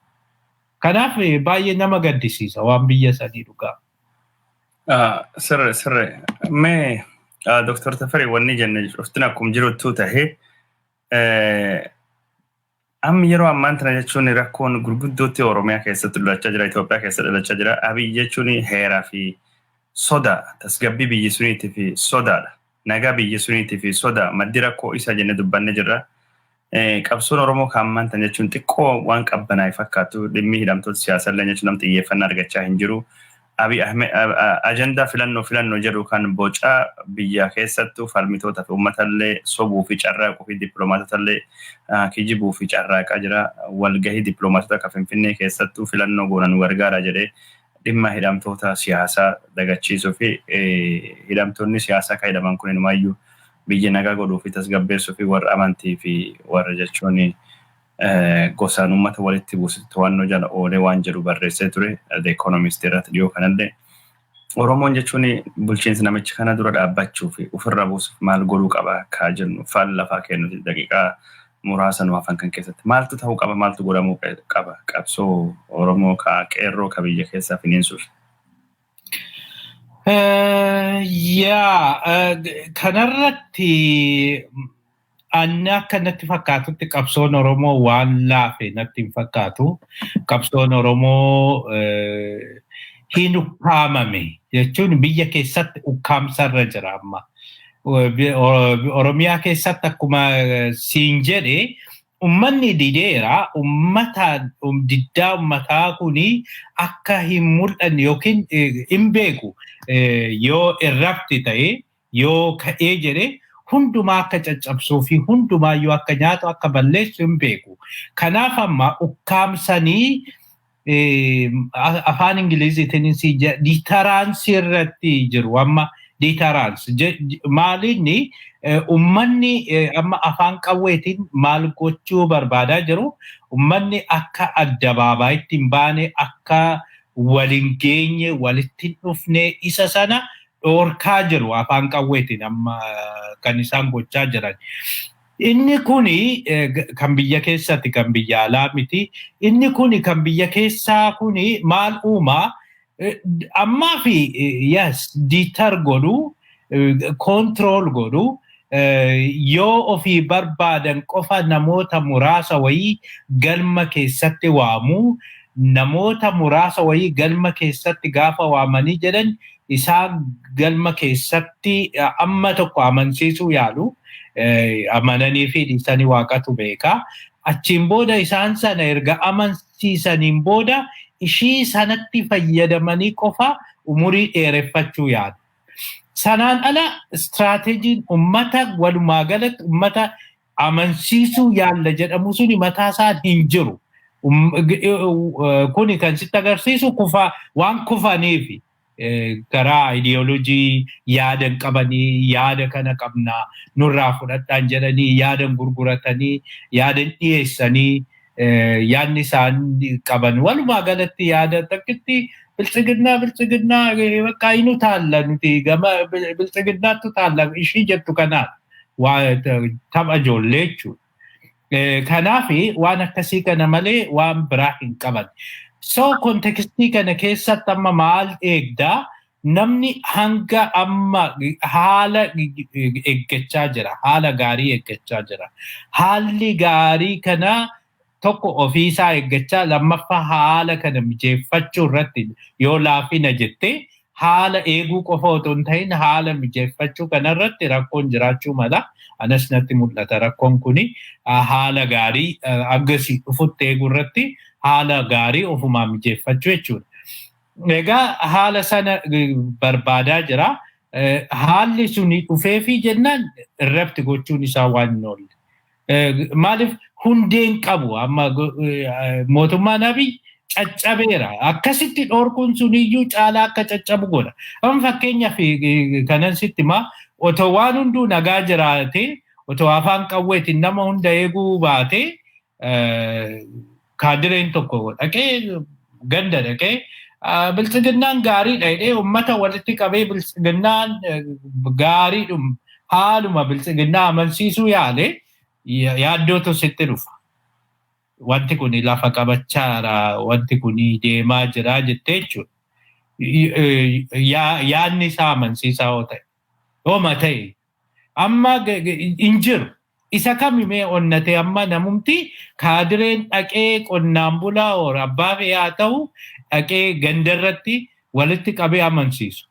Kanaaf baay'ee nama gaddisiisa waan biyya sanii dhugaa. Sirre mee Dr. Tafarii wanni jenne cuftin akkuma jirutu tahee amma yeroo ammaan tana jechuun rakkoon gurguddootti Oromiyaa keessatti dhalachaa jira, Itoophiyaa keessatti dhalachaa jira. Abiyyi jechuun heeraa fi sodaa, tasgabbii biyyi suniitii fi sodaadha. Nagaa biyyi suniitii fi sodaa maddi rakkoo isa jenne dubbanne jirra. Qabsoon Oromoo kan ammaan tana jechuun xiqqoo waan qabbanaa'e fakkaatu dhimmi hidhamtoota siyaasallee jechuun namni xiyyeeffannaa argachaa hin jiru. Abiy Ahmed ajandaa filannoo jedhu kan boca biyya keessattuu falmitoota fi uummatallee sobuu fi carraaquu fi dippiloomaatotallee kijibuu fi carraaqaa jira. Walgahii dippiloomaatota akka Finfinnee keessattuu filannoo goonan gargaara jedhee dhimma hidhamtoota siyaasaa dagachiisuu fi hidhamtoonni siyaasaa kan hidhaman kun inumaayyuu biyya nagaa godhuu fi tasgabbeessuu fi warra amantii fi warra jechuun gosaan uummata walitti buusutti to'annoo jala oolee waan jedhu barreessee ture. The Economist irratti dhiyoo kanallee Oromoon jechuun bulchiinsi namichi kana dura dhaabbachuu fi ofirra buusuuf maal godhuu qaba akka jennu faal lafaa kennuti daqiiqaa muraasa nu hafan kan keessatti maaltu ta'uu qaba maaltu godhamuu qaba qabsoo Oromoo ka qeerroo ka biyya keessaa finiinsuuf. Kanarratti Anni akka natti fakkaatutti qabsoon Oromoo waan laafe natti hin fakkaatu. Qabsoon Oromoo hin ukkaamame jechuun biyya keessatti ukkaamsarra jira amma. Oromiyaa keessatti akkuma siin jedhe ummanni dideera. Diddaa ummataa kuni akka hin mul'anne yookiin hin beeku yoo irrabti ta'e yoo ka'ee jedhe hundumaa akka caccabsuu fi hundumaayyuu akka nyaatu akka balleessu hin beeku. Kanaaf amma ukkaamsanii afaan Ingiliziitiin deterrence irratti jiru amma deterrence maalinni ummanni amma afaan qawweetiin maal gochuu barbaadaa jiru ummanni akka addabaabaatti hin baane akka walin geenye walitti dhufne isa sana dhorkaa jiru afaan qawweetiin amma kan isaan gochaa jiran. Inni kuni kan biyya keessatti kan biyya alaa miti. Inni kuni kan biyya keessaa kuni maal uumaa ammaa fi yes deter godhu control godhu yoo ofii barbaadan qofa namoota muraasa wayii galma keessatti waamu namoota muraasa wayii galma keessatti gaafa waamanii jedhan isaan galma keessatti amma tokko amansiisuu yaalu amananii fi dhiisanii waaqatu beeka. Achiin booda isaan sana erga amansiisaniin booda ishii sanatti fayyadamanii qofa umurii dheereffachuu yaadu. Sanaan ala istiraatejjiin ummata walumaa galatti ummata amansiisuu yaalla jedhamu suni mataa isaan hin jiru. Kuni kan sitti agarsiisu waan kufaniifi karaa ideoloojii yaadan qabanii yaada kana qabnaa nurraa fudhadhaan jedhanii yaadan gurguratanii yaadan dhiyeessanii yaadni isaan qaban walumaa galatti yaada takkitti bilchiginnaa bakka inu taalla nuti gama bilchiginnaattu taalla ishii jettu kanaan tapha ijoollee jechuudha. Kanaafi waan akkasii kana malee waan biraa hin qaban. So kontekstii kana keessatti amma maal eegdaa namni hanga amma haala eeggachaa jira haala gaarii eeggachaa jira. Haalli gaarii kana tokko ofiisaa eeggachaa lammaffaa haala kana mijeeffachuu irratti yoo laafina jette haala eeguu qofa otoo hin ta'in haala mijeeffachuu kanarratti rakkoon jiraachuu mala. Anas natti mul'ata rakkoon kuni haala gaarii aggasii dhufutti eeguu irratti haala gaarii ofumaa mijeeffachuu jechuudha. Egaa haala sana barbaadaa jira. Haalli suni dhufeefi jennaan irratti gochuun isaa waan hin oolle. Maaliif hundeen qabu amma mootummaan Abiy caccabeera. Akkasitti dhorkuun suniyyuu caalaa akka caccabu godha. Amma fakkeenyaaf kanan sitti maa otoo waan hunduu nagaa jiraate otoo afaan qawweetiin nama hunda eeguu baate kaadireen tokko dhaqee ganda dhaqee bilchiginnaan gaariidha jedhee uummata walitti qabee bilchiginnaan gaariidhum haaluma bilchiginnaa amansiisuu yaale yaaddootu sitti dhufa. Wanti kun lafa qabachaara wanti kun deemaa jira jettee jechuudha. Yaadni isaa amansiisaa yoo ta'e. Ooma ta'e amma hin jiru. Isa kamimee onnate amma namumti kaadireen dhaqee qonnaan bulaa or abbaa fe'ee haa ta'u dhaqee gandarratti walitti qabee amansiisu.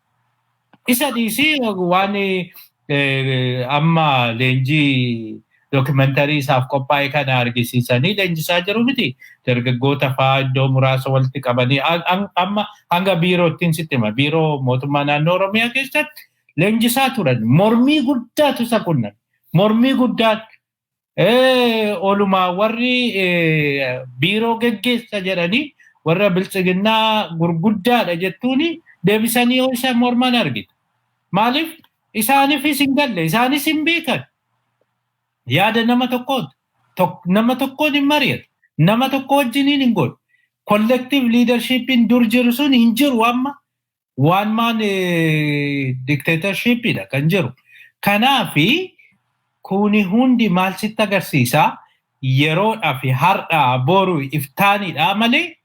Isa dhiisii waan amma leenjii dookumentarii isaaf qophaa'e kana argisiisanii leenjisaa jiru miti. Dargaggoota fa'aa iddoo muraasa walitti qabanii amma hanga biiroottiin sitti hima. Biiroo mootummaa naannoo Oromiyaa keessatti leenjisaa turan. Mormii guddaatu isa qunnan. Mormii guddaan oolumaa warri biiroo geggeessa jedhanii warra bilchiginnaa gurguddaadha jettuuni deebisanii yoo isa morman argita. Maaliif isaaniifis hin galle isaanis hin beekan. Yaada nama tokkoon hin mari'atu. Nama tokko wajjiniin hin godhu. Collective leadershipin dur jiru sun hin jiru amma. One man dictatorshipidha kan jiru. Kanaafi kuni hundi maal sitti agarsiisa yeroodhaa fi har'aa boru iftaanidha malee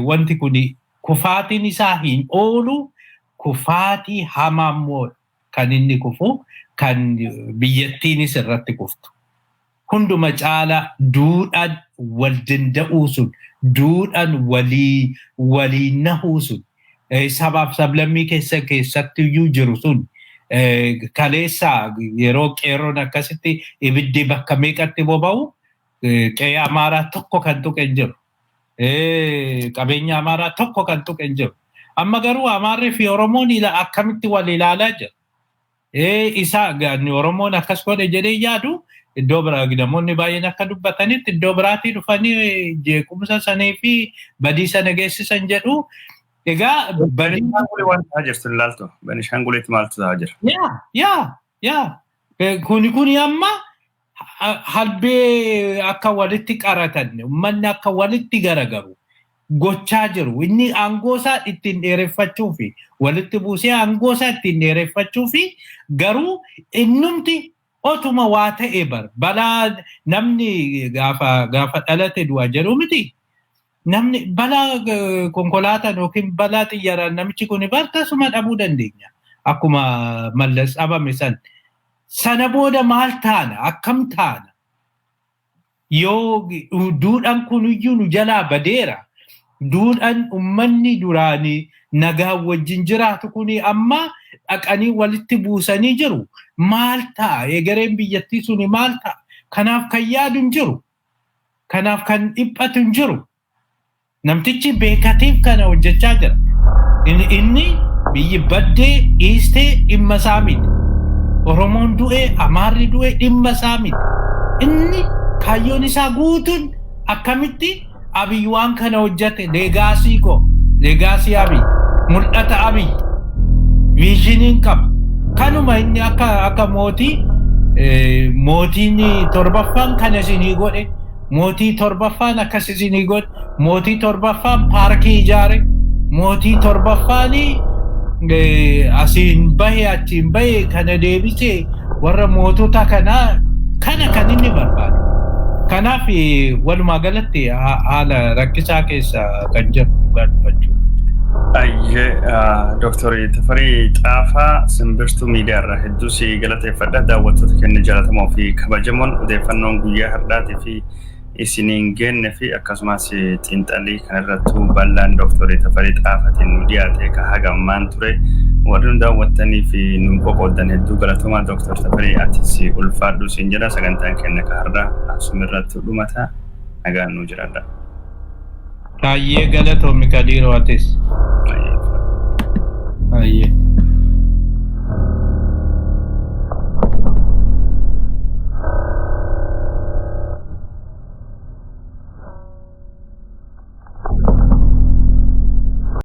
wanti kuni kufaatiin isaa hin oolu kufaatii hamaammoo kan inni kufu kan biyyattiinis irratti kuftu. Hunduma caala duudhaan wal danda'uu sun duudhaan walii nahuu sun sabaaf sablammii keessatti iyyuu jiru sun kaleessa yeroo qeerroon akkasitti ibiddi bakka meeqatti boba'u qe'ee amaaraa tokko kan tuqe hin jiru. Qabeenya amaaraa tokko kan tuqe hin jiru. Amma garuu amaarri fi Oromoon akkamitti wal ilaalaa jira. Isa gaani Oromoon akkas godhe jedhee yaadu iddoo biraa namoonni baay'een akka dubbatanitti iddoo biraatii dhufanii jeequmsa sanii fi badii sana geessisan jedhu. Egaa Benishangulee waan ta'aa jirtu ilaaltu. Benishanguleetti maaltu ta'aa jira? Yaa. Kuni amma halbee akka walitti qaratan uummanni akka walitti garagaru gochaa jiru. Inni aangoosaa ittiin dheereffachuu fi walitti buusee aangoosaa ittiin dheereffachuu fi garuu innumti otuma waa ta'e balaa namni gaafa dhalate du'a jedhu miti. Namni balaa konkolaataan yookiin balaa xiyyaaraan namichi kun tasuma dhabuu dandeenya. Akkuma mallas dhabame san. Sana booda maal taana? Akkam taana? Yoo duudhaan kuniyyuu nu jalaa badeera. Duudhaan uummanni duraanii nagaa wajjin jiraatu kuni amma dhaqanii walitti buusanii jiru. Maal ta'a? Egereen biyyattii suni maal ta'a? Kanaaf kan yaadu hin jiru. Kanaaf kan dhiphatu hin jiru. Namtichi beekatiif kana hojjechaa jira. Inni biyyi baddee dhiistee dhimma isaa miti. Oromoon du'e, Amaarri du'e dhimma isaa miti. Inni kaayyoon isaa guutuun akkamitti Abiy waan kana hojjete leegaasii Abiy, mul'ata Abiy, viizhiniin qaba. Kanuma inni akka mootiin torbaffaan kana isinii godhe, mootii torbaffaan akkas isinii godhe, mootii torbaffaan paarkii ijaare, mootii torbaffaan asiin bahe achiin bahe kana deebisee warra mootota kana kan inni barbaadu. Kanaaf walumaa galatti haala rakkisaa keessa kan jiru dubbachuu. Dr. Tafarii Xaafaa simbirtuu miidiyaarraa hedduu si galateeffadha. Daawwattoota keenya jaallatamoo fi kabajamoon odeeffannoon guyyaa har'aatii fi isiniin geenne fi akkasumas xiinxalii kanarrattuu bal'aan Dr. Tafarii Xaafaatiin nu dhiyaate ka hagammaan ture. Warri nu daawwattanii fi nu boqoddan hedduu galatooma Dr. Tafarii atis ulfaadhu siin jedha. Sagantaan keenya ka har'aa asumirratti dhumata. Nagaan nu jiraadha. Baay'ee galatoomi Kadiiroo atis.